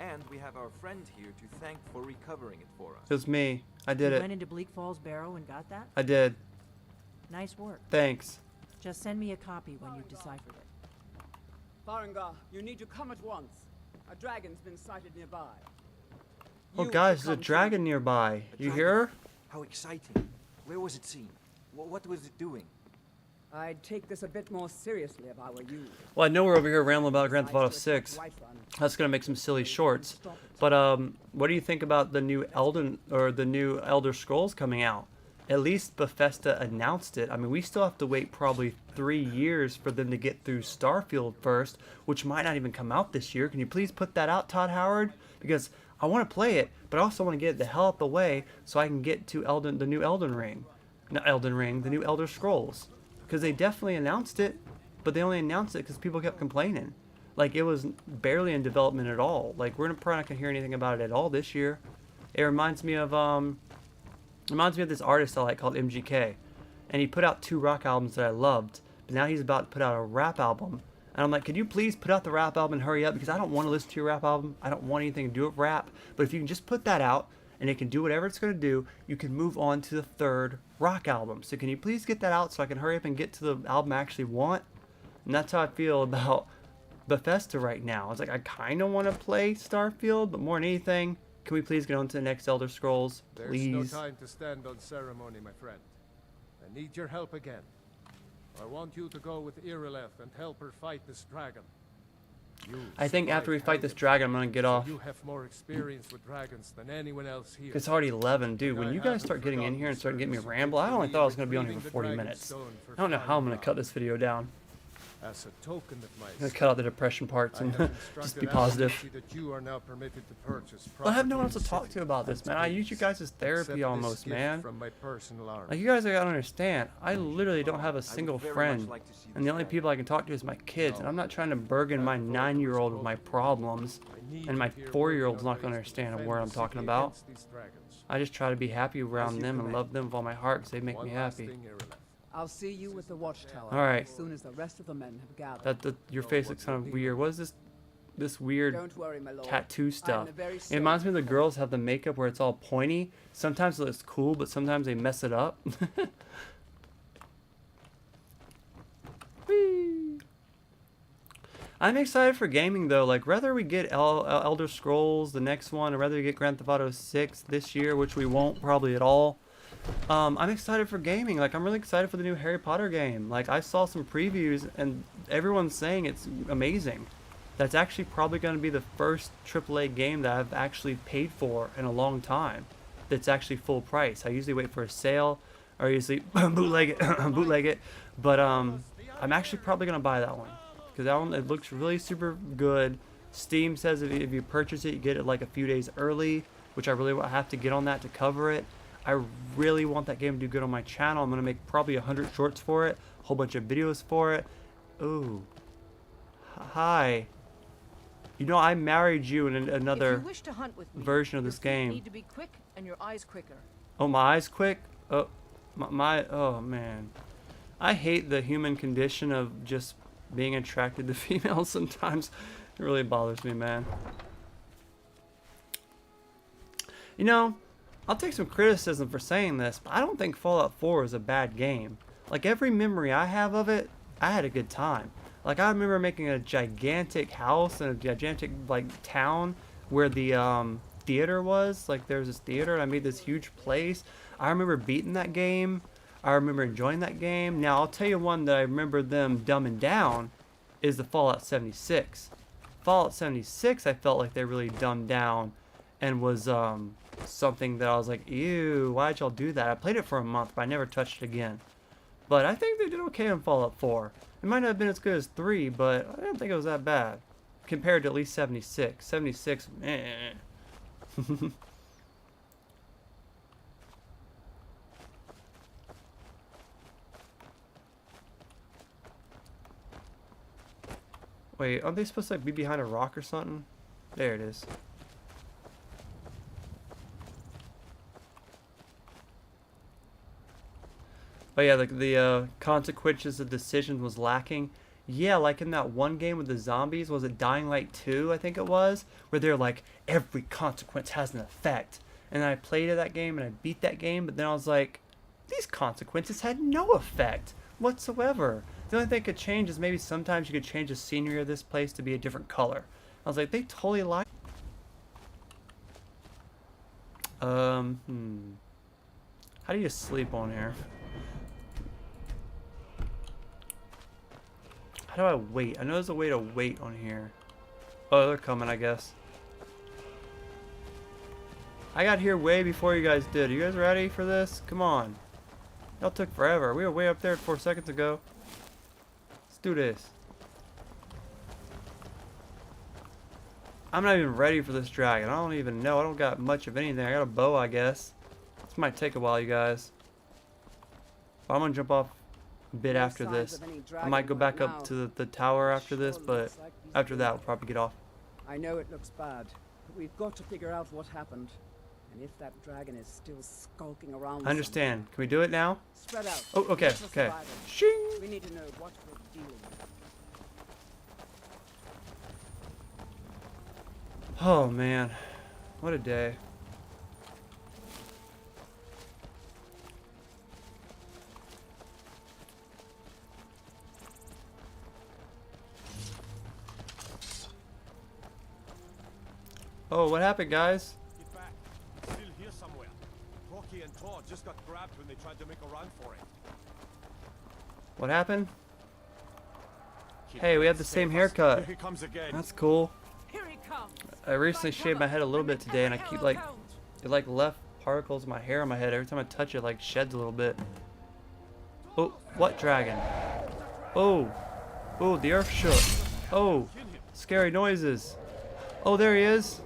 And we have our friend here to thank for recovering it for us. It was me. I did it. Went into Bleak Falls Barrow and got that? I did. Nice work. Thanks. Just send me a copy when you've deciphered it. Farengar, you need to come at once. A dragon's been sighted nearby. Oh, guys, there's a dragon nearby. You hear her? How exciting. Where was it seen? What was it doing? I'd take this a bit more seriously if I were you. Well, I know we're over here rambling about Grand Theft Auto 6. That's gonna make some silly shorts. But what do you think about the new Elder Scrolls coming out? At least Bethesda announced it. I mean, we still have to wait probably 3 years for them to get through Starfield first, which might not even come out this year. Can you please put that out, Todd Howard? Because I want to play it, but I also want to get it the hell out the way so I can get to the new Elden Ring. Not Elden Ring, the new Elder Scrolls. Because they definitely announced it, but they only announced it because people kept complaining. Like, it was barely in development at all. Like, we're probably not going to hear anything about it at all this year. It reminds me of this artist I like called MGK. And he put out 2 rock albums that I loved. But now he's about to put out a rap album. And I'm like, could you please put out the rap album and hurry up? Because I don't want to listen to your rap album. I don't want anything to do with rap. But if you can just put that out, and it can do whatever it's going to do, you can move on to the 3rd rock album. So can you please get that out so I can hurry up and get to the album I actually want? And that's how I feel about Bethesda right now. It's like I kind of want to play Starfield, but more than anything, can we please get on to the next Elder Scrolls, please? There's no time to stand on ceremony, my friend. I need your help again. I want you to go with Irileth and help her fight this dragon. I think after we fight this dragon, I'm gonna get off. You have more experience with dragons than anyone else here. It's already 11, dude. When you guys start getting in here and start getting me ramble, I only thought I was gonna be on here for 40 minutes. I don't know how I'm gonna cut this video down. As a token of my I'm gonna cut out the depression parts and just be positive. that you are now permitted to purchase But I have no one else to talk to about this, man. I use you guys as therapy almost, man. From my personal arm. Like, you guys gotta understand, I literally don't have a single friend, and the only people I can talk to is my kids, and I'm not trying to burden my 9-year-old with my problems, and my 4-year-old's not gonna understand what I'm talking about. I just try to be happy around them and love them with all my heart because they make me happy. I'll see you with the watchtower Alright. as soon as the rest of the men have gathered. Your face looks kind of weird. What is this weird Don't worry, my lord. tattoo stuff? a very It reminds me of the girls have the makeup where it's all pointy. Sometimes it looks cool, but sometimes they mess it up. Whee! I'm excited for gaming though. Like, whether we get Elder Scrolls, the next one, or whether we get Grand Theft Auto 6 this year, which we won't probably at all. I'm excited for gaming. Like, I'm really excited for the new Harry Potter game. Like, I saw some previews and everyone's saying it's amazing. That's actually probably going to be the first AAA game that I've actually paid for in a long time. That's actually full price. I usually wait for a sale or usually bootleg it. But I'm actually probably going to buy that one because that one, it looks really super good. Steam says if you purchase it, you get it like a few days early, which I really have to get on that to cover it. I really want that game to do good on my channel. I'm going to make probably 100 shorts for it, a whole bunch of videos for it. Ooh. Hi. You know, I married you in another If you wish to hunt with me, version of this your feet game. need to be quick and your eyes quicker. Oh, my eyes quick? Oh, oh, man. I hate the human condition of just being attracted to females sometimes. It really bothers me, man. You know, I'll take some criticism for saying this, but I don't think Fallout 4 is a bad game. Like, every memory I have of it, I had a good time. Like, I remember making a gigantic house and a gigantic, like, town where the theater was. Like, there was this theater and I made this huge place. I remember beating that game. I remember enjoying that game. Now, I'll tell you one that I remember them dumbing down is the Fallout 76. Fallout 76, I felt like they really dumbed down and was, something that I was like, ew, why'd y'all do that? I played it for a month, but I never touched it again. But I think they did okay on Fallout 4. It might not have been as good as 3, but I didn't think it was that bad. Compared to at least 76. 76, eh. Wait, aren't they supposed to like, be behind a rock or something? There it is. Oh yeah, the consequences of decision was lacking. Yeah, like in that one game with the zombies, was it Dying Light 2, I think it was? Where they're like, every consequence has an effect. And I played that game and I beat that game, but then I was like, these consequences had no effect whatsoever. The only thing I could change is maybe sometimes you could change the scenery of this place to be a different color. I was like, they totally lied. How do you sleep on here? How do I wait? I know there's a way to wait on here. Oh, they're coming, I guess. I got here way before you guys did. Are you guys ready for this? Come on. Y'all took forever. We were way up there 4 seconds ago. Let's do this. I'm not even ready for this dragon. I don't even know. I don't got much of anything. I got a bow, I guess. This might take a while, you guys. I'm gonna jump off a bit after this. I might go back up to the tower after this, but after that, we'll probably get off. I know it looks bad, but we've got to figure out what happened. And if that dragon is still skulking around. I understand. Can we do it now? Spread out. Oh, okay, okay. Shing! We need to know what we're dealing with. Oh man, what a day. Oh, what happened, guys? Get back. It's still here somewhere. Rocky and Todd just got grabbed when they tried to make a run for it. What happened? Hey, we have the same haircut. Here he comes again. That's cool. Here he comes. I recently shaved my head a little bit today, and I keep like it like left particles of my hair on my head. Every time I touch it, it like sheds a little bit. Oh, what dragon? Oh, oh, the earth shook. Oh, scary noises. Oh, there he is.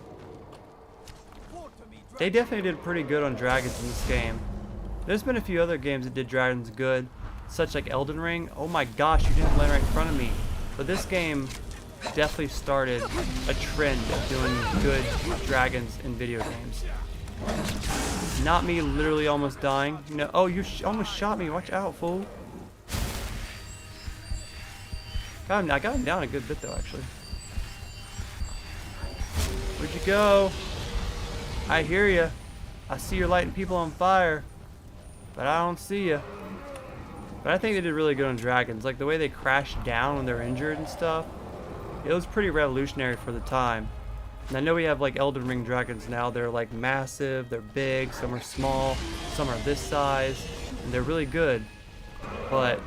They definitely did pretty good on dragons in this game. There's been a few other games that did dragons good, such like Elden Ring. Oh my gosh, you didn't land right in front of me. But this game definitely started a trend of doing good dragons in video games. Not me literally almost dying. No, oh, you almost shot me. Watch out, fool. I got him down a good bit though, actually. Where'd you go? I hear you. I see you're lighting people on fire, but I don't see you. But I think they did really good on dragons. Like the way they crash down when they're injured and stuff. It was pretty revolutionary for the time. And I know we have like Elden Ring dragons now. They're like massive, they're big, some are small, some are this size, and they're really good. But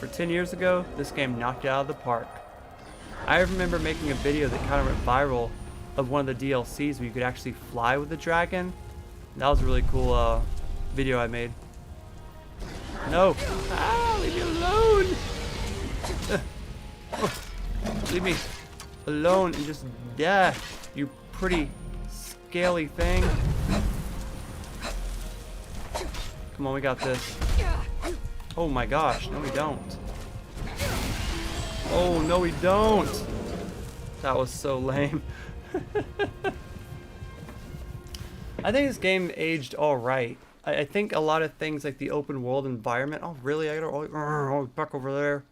for 10 years ago, this game knocked it out of the park. I remember making a video that kind of went viral of one of the DLCs where you could actually fly with the dragon. And that was a really cool video I made. No! Ah, leave me alone! Leave me alone and just die, you pretty scaly thing. Come on, we got this. Oh my gosh, no we don't. Oh no we don't. That was so lame. I think this game aged alright. I think a lot of things like the open world environment. Oh really? I gotta back over there.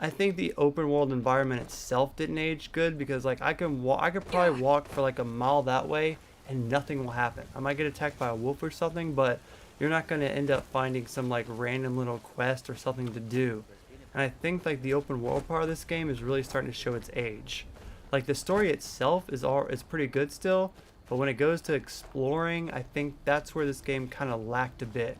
I think the open world environment itself didn't age good because like I could probably walk for like a mile that way and nothing will happen. I might get attacked by a wolf or something, but you're not going to end up finding some like random little quest or something to do. And I think like the open world part of this game is really starting to show its age. Like the story itself is pretty good still, but when it goes to exploring, I think that's where this game kind of lacked a bit.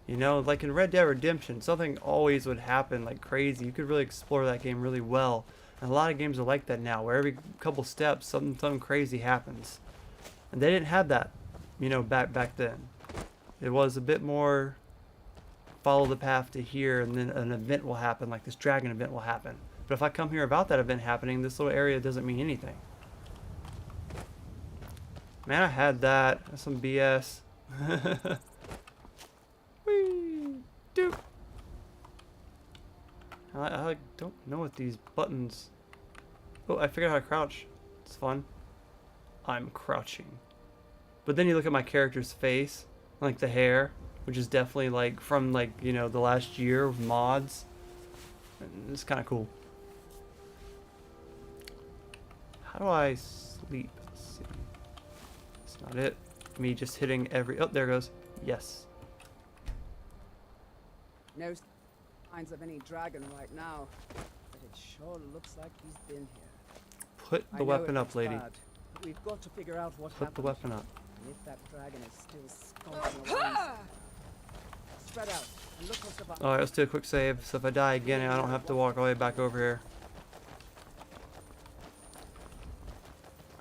You know, like in Red Dead Redemption, something always would happen like crazy. You could really explore that game really well. And a lot of games are like that now, where every couple steps something crazy happens. And they didn't have that, you know, back then. It was a bit more follow the path to here and then an event will happen, like this dragon event will happen. But if I come here about that event happening, this little area doesn't mean anything. Man, I had that. That's some BS. Whee! Doop! I don't know what these buttons... Oh, I figured out how to crouch. It's fun. I'm crouching. But then you look at my character's face, like the hair, which is definitely like from like, you know, the last year of mods. And it's kind of cool. How do I sleep? Let's see. That's not it. Me just hitting every... Oh, there it goes. Yes. No signs of any dragon right now, but it sure looks like he's been here. Put the weapon up, lady. Bad, but we've got to figure out what happened. Put the weapon up. And if that dragon is still skulking around. Spread out and look what's about. Alright, let's do a quick save. So if I die again, I don't have to walk all the way back over here.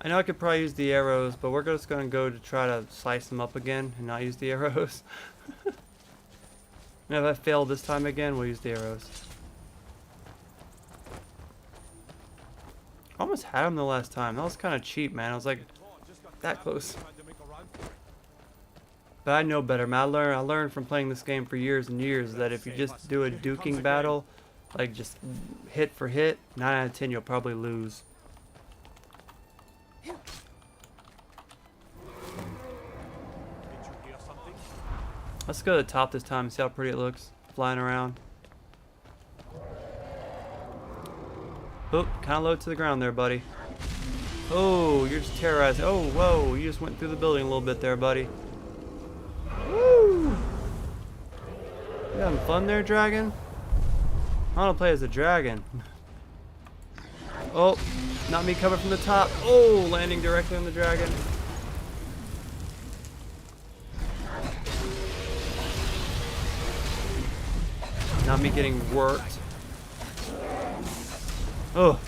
I know I could probably use the arrows, but we're just going to go to try to slice them up again and not use the arrows. And if I fail this time again, we'll use the arrows. I almost had him the last time. That was kind of cheap, man. I was like that close. But I know better, man. I learned from playing this game for years and years that if you just do a duking battle, like just hit for hit, 9 out of 10 you'll probably lose. Let's go to the top this time and see how pretty it looks. Flying around. Oh, kind of low to the ground there, buddy. Oh, you're just terrorizing. Oh, whoa, you just went through the building a little bit there, buddy. Woo! You having fun there, dragon? I want to play as a dragon. Oh, not me coming from the top. Oh, landing directly on the dragon. Not me getting worked. Oh.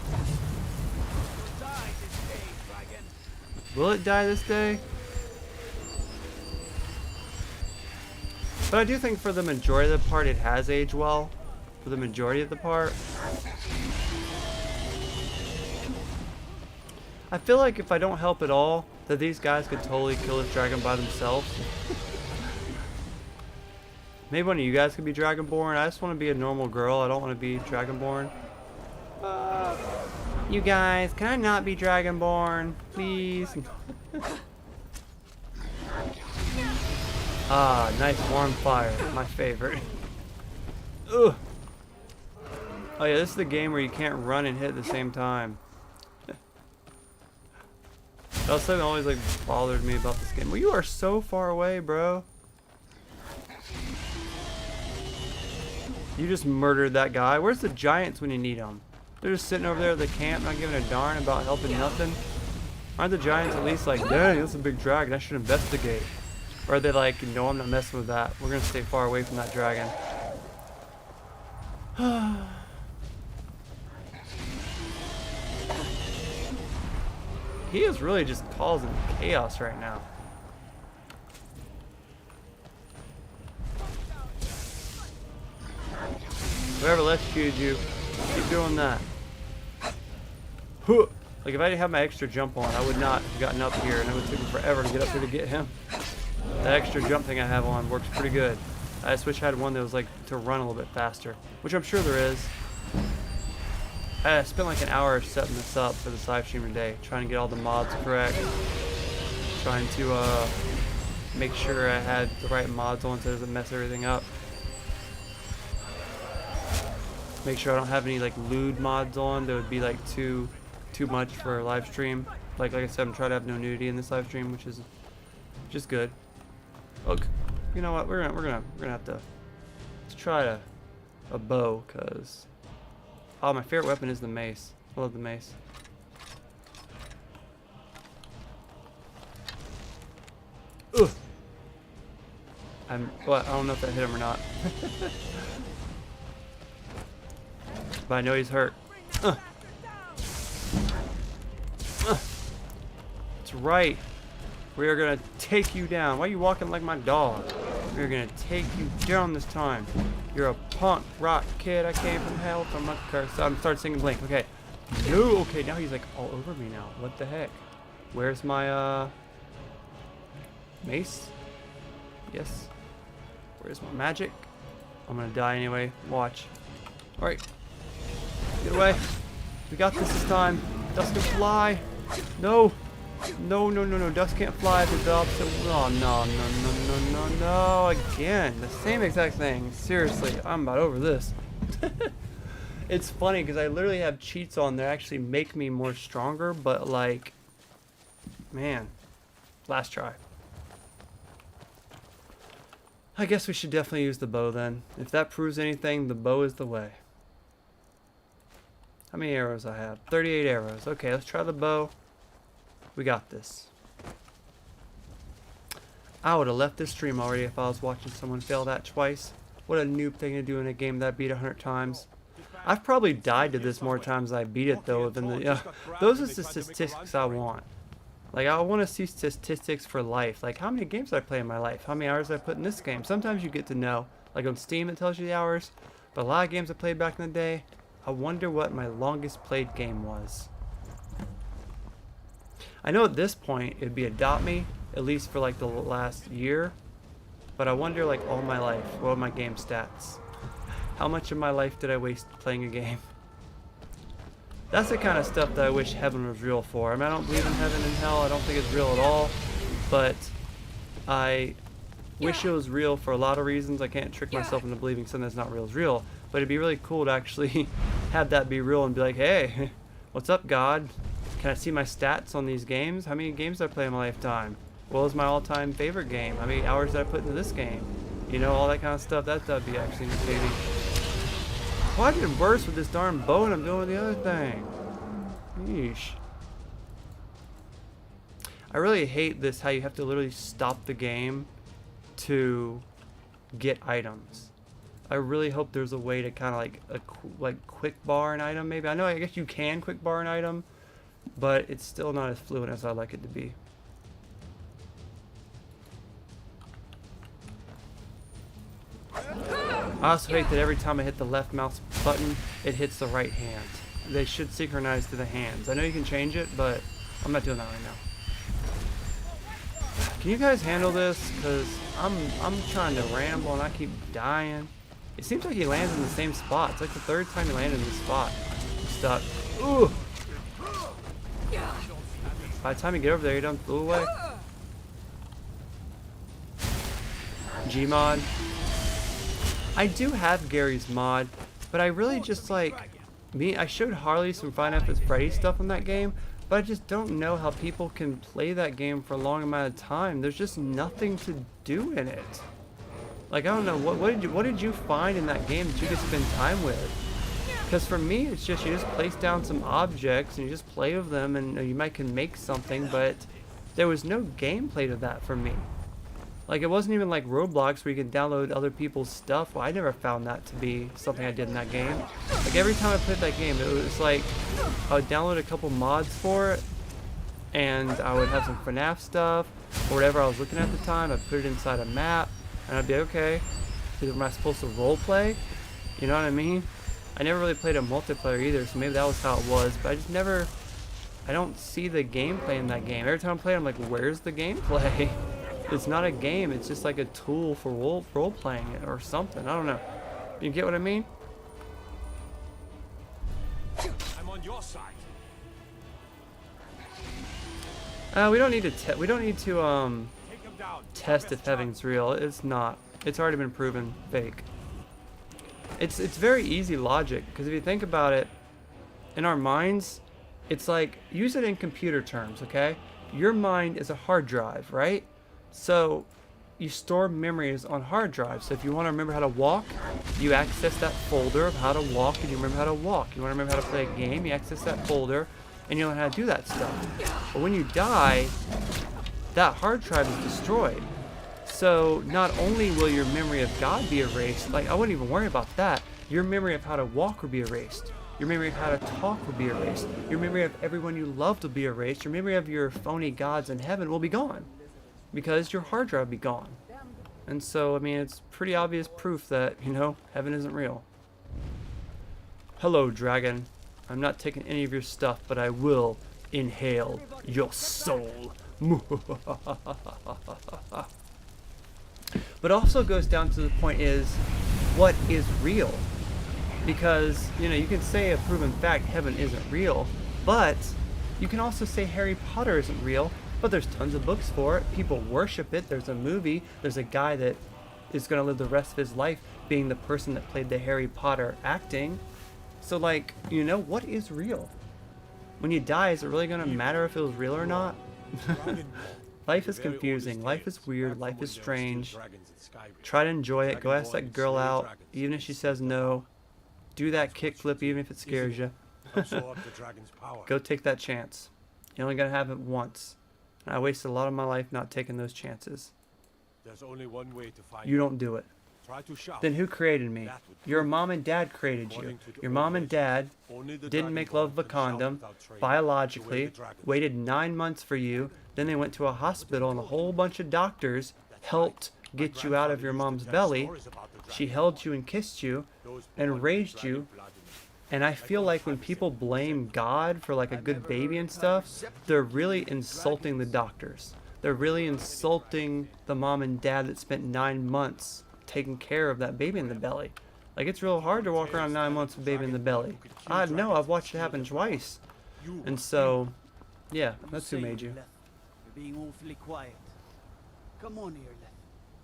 Will it die this day? But I do think for the majority of the part it has aged well. For the majority of the part. I feel like if I don't help at all, that these guys could totally kill this dragon by themselves. Maybe one of you guys could be Dragonborn. I just want to be a normal girl. I don't want to be Dragonborn. You guys, can I not be Dragonborn? Please? Ah, nice warm fire. My favorite. Ugh. Oh yeah, this is the game where you can't run and hit at the same time. That's something that always like bothered me about this game. Well, you are so far away, bro. You just murdered that guy. Where's the giants when you need them? They're just sitting over there at the camp, not giving a darn about helping nothing. Aren't the giants at least like, dang, that's a big dragon, I should investigate? Or are they like, no, I'm not messing with that. We're gonna stay far away from that dragon. He is really just causing chaos right now. Whoever electrocuted you, keep doing that. Like if I didn't have my extra jump on, I would not have gotten up here, and it would take me forever to get up here to get him. That extra jump thing I have on works pretty good. I just wish I had one that was like to run a little bit faster, which I'm sure there is. I spent like an hour setting this up for this live stream today, trying to get all the mods correct, trying to make sure I had the right mods on so it doesn't mess everything up. Make sure I don't have any like lewd mods on that would be like too much for a live stream. Like I said, I'm trying to have no nudity in this live stream, which is just good. Look, you know what? We're gonna have to let's try a bow, cause oh, my favorite weapon is the mace. I love the mace. Ugh. Well, I don't know if that hit him or not. But I know he's hurt. That's right. We are gonna take you down. Why are you walking like my dog? We are gonna take you down this time. You're a punk rock kid. I came from hell from a curse. I'm starting singing Blink. Okay. No. Okay. Now he's like all over me now. What the heck? Where's my mace? Yes. Where's my magic? I'm gonna die anyway. Watch. All right. Get away. We got this time. Dust can fly. No. No, no, no, no. Dust can't fly. It's the opposite. Oh, no, no, no, no, no, no. Again. The same exact thing. Seriously. I'm about over this. It's funny because I literally have cheats on that actually make me more stronger. But like, man. Last try. I guess we should definitely use the bow then. If that proves anything, the bow is the way. How many arrows I have? 38 arrows. Okay, let's try the bow. We got this. I would have left this stream already if I was watching someone fail that twice. What a noob thing to do in a game that I beat 100 times. I've probably died to this more times than I beat it though. Than the, those are the statistics I want. Like I want to see statistics for life. Like how many games I play in my life? How many hours I put in this game? Sometimes you get to know. Like on Steam it tells you the hours. But a lot of games I played back in the day, I wonder what my longest played game was. I know at this point it'd be Adopt Me, at least for like the last year. But I wonder like all my life, what are my game stats? How much of my life did I waste playing a game? That's the kind of stuff that I wish heaven was real for. I mean, I don't believe in heaven and hell. I don't think it's real at all. But I wish it was real for a lot of reasons. I can't trick myself into believing something that's not real is real. But it'd be really cool to actually have that be real and be like, hey, what's up, God? Can I see my stats on these games? How many games did I play in my lifetime? What was my all-time favorite game? How many hours did I put into this game? You know, all that kind of stuff. That'd be actually entertaining. Well, I did worse with this darn bow than I'm doing with the other thing. Yeesh. I really hate this, how you have to literally stop the game to get items. I really hope there's a way to kind of like quick bar an item maybe. I guess you can quick bar an item, but it's still not as fluent as I'd like it to be. I also hate that every time I hit the left mouse button, it hits the right hand. They should synchronize to the hands. I know you can change it, but I'm not doing that right now. Can you guys handle this? Because I'm trying to ramble and I keep dying. It seems like he lands in the same spot. It's like the third time he landed in this spot. I'm stuck. Ooh! By the time you get over there, you done flew away. Gmod. I do have Gary's mod, but I really just like I showed Harley some Five Nights at Freddy's stuff on that game, but I just don't know how people can play that game for a long amount of time. There's just nothing to do in it. Like, I don't know, what did you find in that game that you could spend time with? Because for me, it's just you just place down some objects and you just play with them, and you might can make something, but there was no gameplay to that for me. Like, it wasn't even like Roblox where you can download other people's stuff. Well, I never found that to be something I did in that game. Like, every time I played that game, it was like I would download a couple mods for it, and I would have some FNAF stuff or whatever I was looking at the time. I'd put it inside a map, and I'd be okay. So am I supposed to role play? You know what I mean? I never really played a multiplayer either, so maybe that was how it was. But I just never, I don't see the gameplay in that game. Every time I play, I'm like, where's the gameplay? It's not a game, it's just like a tool for role playing it or something. I don't know. You get what I mean? I'm on your side. We don't need to test if heaven's real. It's not. It's already been proven fake. It's very easy logic, because if you think about it, in our minds, it's like, use it in computer terms, okay? Your mind is a hard drive, right? So you store memories on hard drives. So if you want to remember how to walk, you access that folder of how to walk, and you remember how to walk. You want to remember how to play a game, you access that folder, and you learn how to do that stuff. But when you die, that hard drive is destroyed. So not only will your memory of God be erased, like I wouldn't even worry about that, your memory of how to walk will be erased. Your memory of how to talk will be erased. Your memory of everyone you loved will be erased. Your memory of your phony gods in heaven will be gone, because your hard drive will be gone. And so, I mean, it's pretty obvious proof that, you know, heaven isn't real. Hello, dragon. I'm not taking any of your stuff, but I will inhale your soul. But also goes down to the point is, what is real? Because, you know, you can say a proven fact, heaven isn't real, but you can also say Harry Potter isn't real, but there's tons of books for it. People worship it. There's a movie. There's a guy that is going to live the rest of his life being the person that played the Harry Potter acting. So, like, you know, what is real? When you die, is it really going to matter if it was real or not? Life is confusing. Life is weird. Life is strange. Try to enjoy it. Go ask that girl out, even if she says no. Do that kickflip, even if it scares you. Go take that chance. You're only going to have it once. I wasted a lot of my life not taking those chances. There's only one way to find You don't do it. Try to shout. Then who created me? Your mom and dad created you. Your mom and dad didn't make love with a condom, biologically, waited 9 months for you, then they went to a hospital and a whole bunch of doctors helped get you out of your mom's belly. She held you and kissed you and raised you. And I feel like when people blame God for like a good baby and stuff, they're really insulting the doctors. They're really insulting the mom and dad that spent 9 months taking care of that baby in the belly. Like, it's real hard to walk around 9 months with a baby in the belly. I know, I've watched it happen twice. And so, yeah, that's who made you. You're being awfully quiet. Come on here, Leth.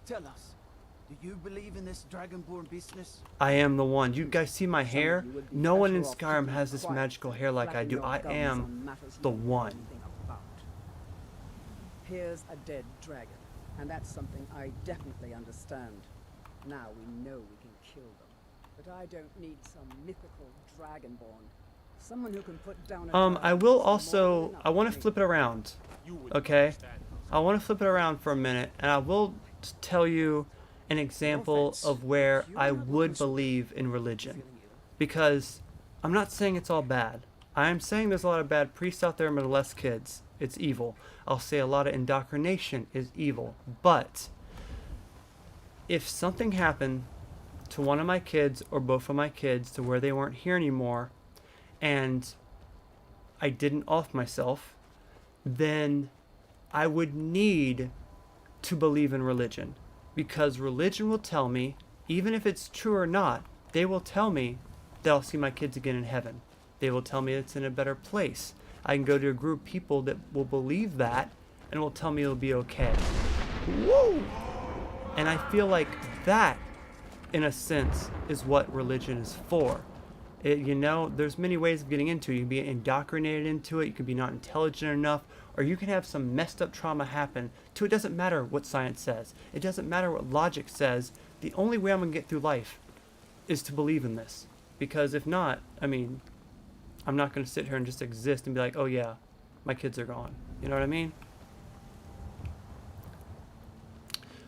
Tell us, do you believe in this dragonborn business? I am the one. You guys see my hair? No one in Skyrim has this magical hair like I do. I am the one. Here's a dead dragon, and that's something I definitely understand. Now we know we can kill them, but I don't need some mythical dragonborn Someone who can put down a I will also, I want to flip it around, okay? I want to flip it around for a minute, and I will tell you an example of where I would believe in religion. Because I'm not saying it's all bad. I am saying there's a lot of bad priests out there who molest kids. It's evil. I'll say a lot of indoctrination is evil. But if something happened to one of my kids or both of my kids to where they weren't here anymore, and I didn't off myself, then I would need to believe in religion. Because religion will tell me, even if it's true or not, they will tell me that I'll see my kids again in heaven. They will tell me it's in a better place. I can go to a group of people that will believe that and will tell me it'll be okay. Whoa! And I feel like that, in a sense, is what religion is for. You know, there's many ways of getting into it. You can be indoctrinated into it, you can be not intelligent enough, or you can have some messed up trauma happen to it. Doesn't matter what science says. It doesn't matter what logic says. The only way I'm going to get through life is to believe in this. Because if not, I mean, I'm not going to sit here and just exist and be like, oh yeah, my kids are gone. You know what I mean?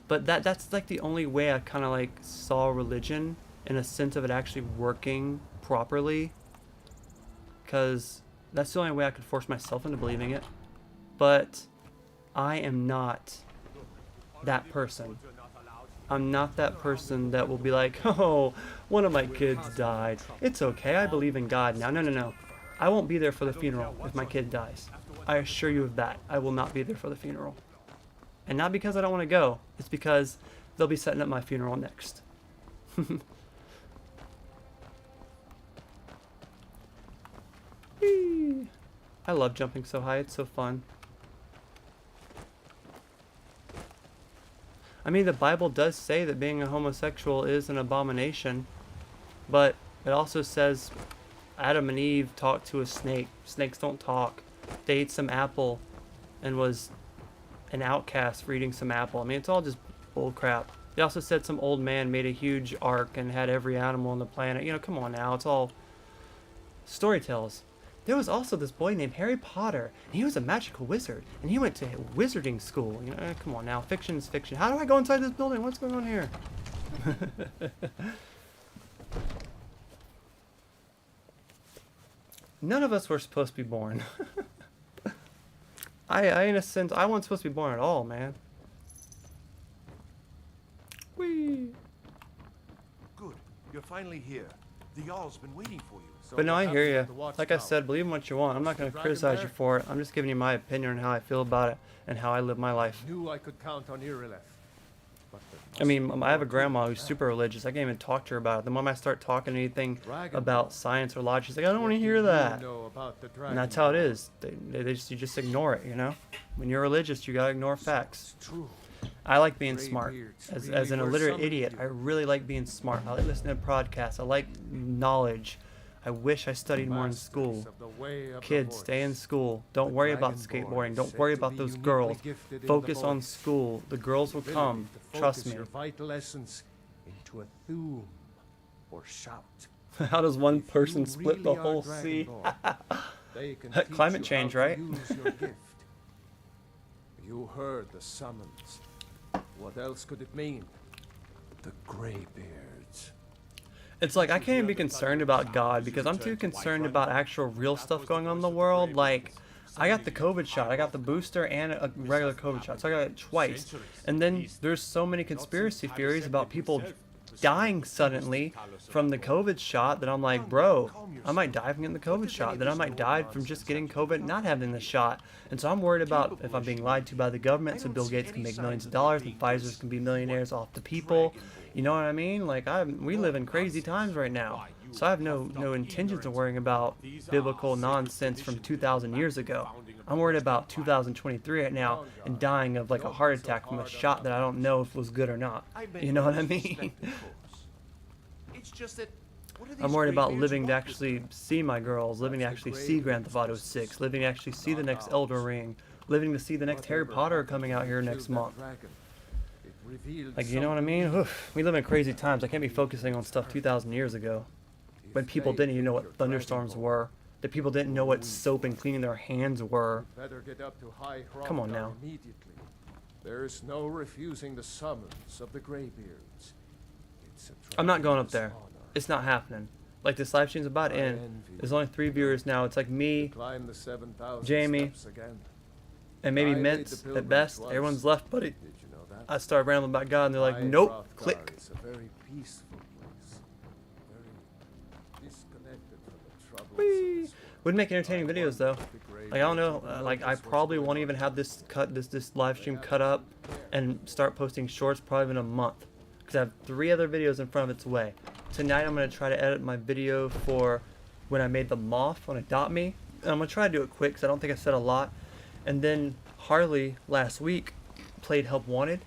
But that's like the only way I kind of like saw religion in a sense of it actually working properly. Because that's the only way I could force myself into believing it. But I am not that person. I'm not that person that will be like, oh, one of my kids died. It's okay, I believe in God now. No, no, no. I won't be there for the funeral if my kid dies. I assure you of that. I will not be there for the funeral. And not because I don't want to go. It's because they'll be setting up my funeral next. I love jumping so high. It's so fun. I mean, the Bible does say that being a homosexual is an abomination. But it also says Adam and Eve talked to a snake. Snakes don't talk. They ate some apple and was an outcast for eating some apple. I mean, it's all just bull crap. They also said some old man made a huge ark and had every animal on the planet. You know, come on now. It's all story tells. There was also this boy named Harry Potter, and he was a magical wizard, and he went to wizarding school. You know, come on now. Fiction is fiction. How do I go inside this building? What's going on here? None of us were supposed to be born. I in a sense, I wasn't supposed to be born at all, man. Whee! Good. You're finally here. The Jarl's been waiting for you. But no, I hear you. Like I said, believe in what you want. I'm not going to criticize you for it. I'm just giving you my opinion on how I feel about it and how I live my life. Knew I could count on Irileth. I mean, I have a grandma who's super religious. I can't even talk to her about it. The moment I start talking anything about science or logic, she's like, I don't want to hear that. And that's how it is. You just ignore it, you know? When you're religious, you gotta ignore facts. I like being smart. As an illiterate idiot, I really like being smart. I like listening to podcasts. I like knowledge. I wish I studied more in school. Kids, stay in school. Don't worry about skateboarding. Don't worry about those girls. Focus on school. The girls will come. Trust me. Vital essence into a thum or shout. How does one person split the whole sea? Climate change, right? You heard the summons. What else could it mean? The Greybeards. It's like I can't even be concerned about God because I'm too concerned about actual real stuff going on in the world. Like, I got the COVID shot. I got the booster and a regular COVID shot. So I got it twice. And then there's so many conspiracy theories about people dying suddenly from the COVID shot that I'm like, bro, I might die from getting the COVID shot. Then I might die from just getting COVID and not having the shot. And so I'm worried about if I'm being lied to by the government so Bill Gates can make millions of dollars and Pfizer's can be millionaires off the people. You know what I mean? Like, we live in crazy times right now. So I have no intentions of worrying about biblical nonsense from 2,000 years ago. I'm worried about 2023 right now and dying of like a heart attack from a shot that I don't know if was good or not. You know what I mean? I'm worried about living to actually see my girls, living to actually see Grand Theft Auto 6, living to actually see the next Elder Ring, living to see the next Harry Potter coming out here next month. Like, you know what I mean? Oof, we live in crazy times. I can't be focusing on stuff 2,000 years ago when people didn't even know what thunderstorms were. that people didn't know what soap and cleaning their hands were. Better get up to High Come on Hrothgar now. immediately. There's no refusing the summons of the Greybeards. It's a I'm not going up tremendous there. honor. It's not happening. Like, this live stream's about to end. There's only 3 viewers now. It's like me, Climb the 7,000 Jamie, steps again. and maybe I made Mints the at best. pilgrimage Everyone's once. left, buddy. Did you know that? I started rambling about God, and they're like, High nope, Hrothgar click. is a very peaceful place. Very disconnected from the troubles of Whee! this Would make entertaining videos though. Like, I don't know, like I probably won't even have this live stream cut up and start posting shorts probably in a month, because I have 3 other videos in front of its way. Tonight I'm gonna try to edit my video for when I made the moth on Adopt Me, and I'm gonna try to do it quick because I don't think I said a lot. And then Harley last week played Help Wanted,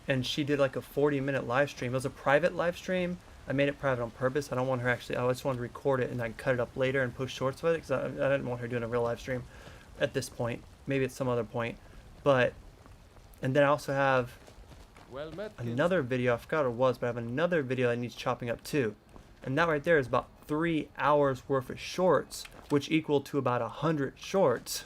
and she did like a 40-minute live stream. It was a private live stream. I made it private on purpose. I don't want her actually. I just wanted to record it and then cut it up later and post shorts with it, because I didn't want her doing a real live stream at this point. Maybe at some other point. But, and then I also have Well met, another video. I forgot what it was, but I have another video that needs chopping up too. And that right there is about 3 hours worth of shorts, which equal to about 100 shorts.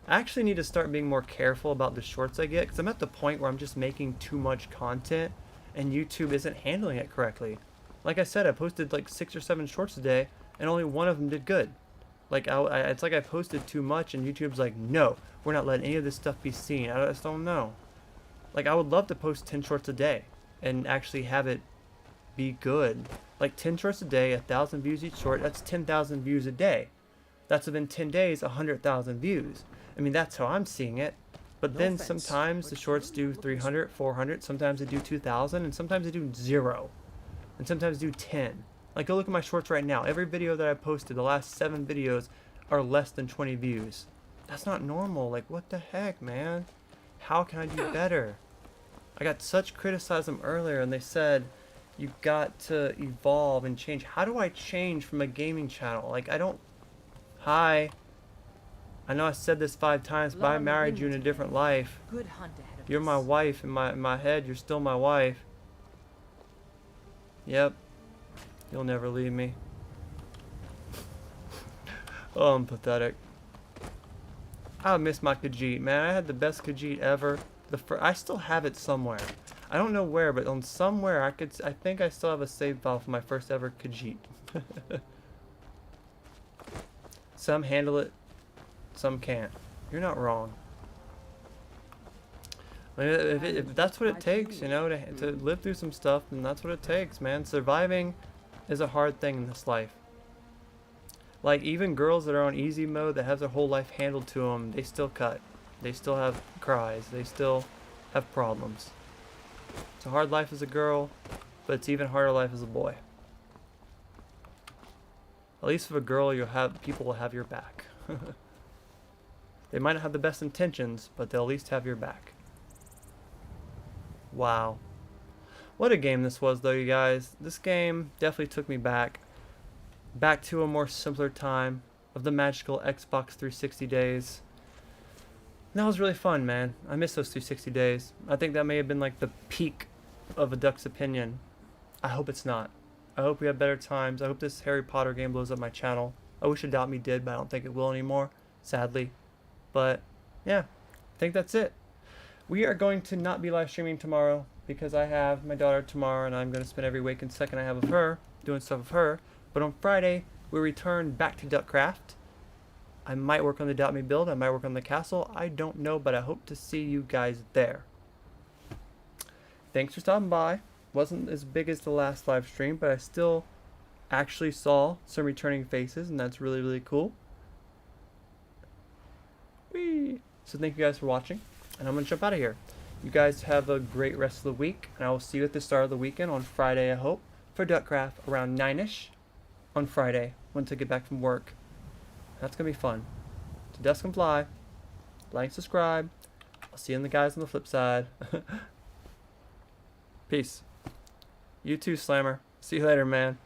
I actually need to start being more careful about the shorts I get, because I'm at the point where I'm just making too much content and YouTube isn't handling it correctly. Like I said, I posted like 6 or 7 shorts a day and only one of them did good. Like it's like I posted too much and YouTube's like, no, we're not letting any of this stuff be seen. I just don't know. Like, I would love to post 10 shorts a day and actually have it be good. Like 10 shorts a day, 1,000 views each short, that's 10,000 views a day. That's within 10 days, 100,000 views. I mean, that's how I'm seeing it. But then sometimes the shorts do 300, 400, sometimes they do 2,000, and sometimes they do 0. And sometimes they do 10. Like, go look at my shorts right now. Every video that I posted, the last 7 videos, are less than 20 views. That's not normal. Like, what the heck, man? How can I do better? I got such criticism earlier, and they said, you got to evolve and change. How do I change from a gaming channel? Like, I don't... Hi. I know I said this 5 times, but I married you in a different life. Good hunt ahead of You're my wife. In my head, you're still my wife. Yep. You'll never leave me. Oh, I'm pathetic. I miss my Khajiit, man. I had the best Khajiit ever. I still have it somewhere. I don't know where, but on somewhere I think I still have a save file for my first ever Khajiit. Some handle it, some can't. You're not wrong. I mean, if that's what it takes, you know, to live through some stuff, then that's what it takes, man. Surviving is a hard thing in this life. Like, even girls that are on easy mode that have their whole life handled to them, they still cut. They still have cries. They still have problems. It's a hard life as a girl, but it's even harder life as a boy. At least with a girl, people will have your back. They might not have the best intentions, but they'll at least have your back. Wow. What a game this was, though, you guys. This game definitely took me back to a more simpler time of the magical Xbox 360 days. And that was really fun, man. I miss those 360 days. I think that may have been like the peak of a duck's opinion. I hope it's not. I hope we have better times. I hope this Harry Potter game blows up my channel. I wish Adopt Me did, but I don't think it will anymore, sadly. But yeah, I think that's it. We are going to not be live streaming tomorrow because I have my daughter tomorrow and I'm going to spend every waking second I have of her doing stuff with her. But on Friday, we return back to Duckcraft. I might work on the Adopt Me build. I might work on the castle. I don't know, but I hope to see you guys there. Thanks for stopping by. Wasn't as big as the last live stream, but I still actually saw some returning faces, and that's really, really cool. Whee! So thank you guys for watching, and I'm going to jump out of here. You guys have a great rest of the week, and I will see you at the start of the weekend on Friday, I hope, for Duckcraft around 9-ish on Friday once I get back from work. That's going to be fun. To Dusk and Fly, like, subscribe. I'll see you and the guys on the flip side. Peace. You too, Slammer. See you later, man.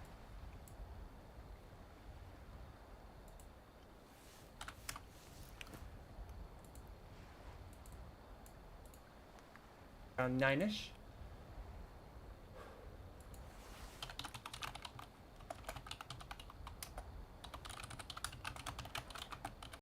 Around 9-ish.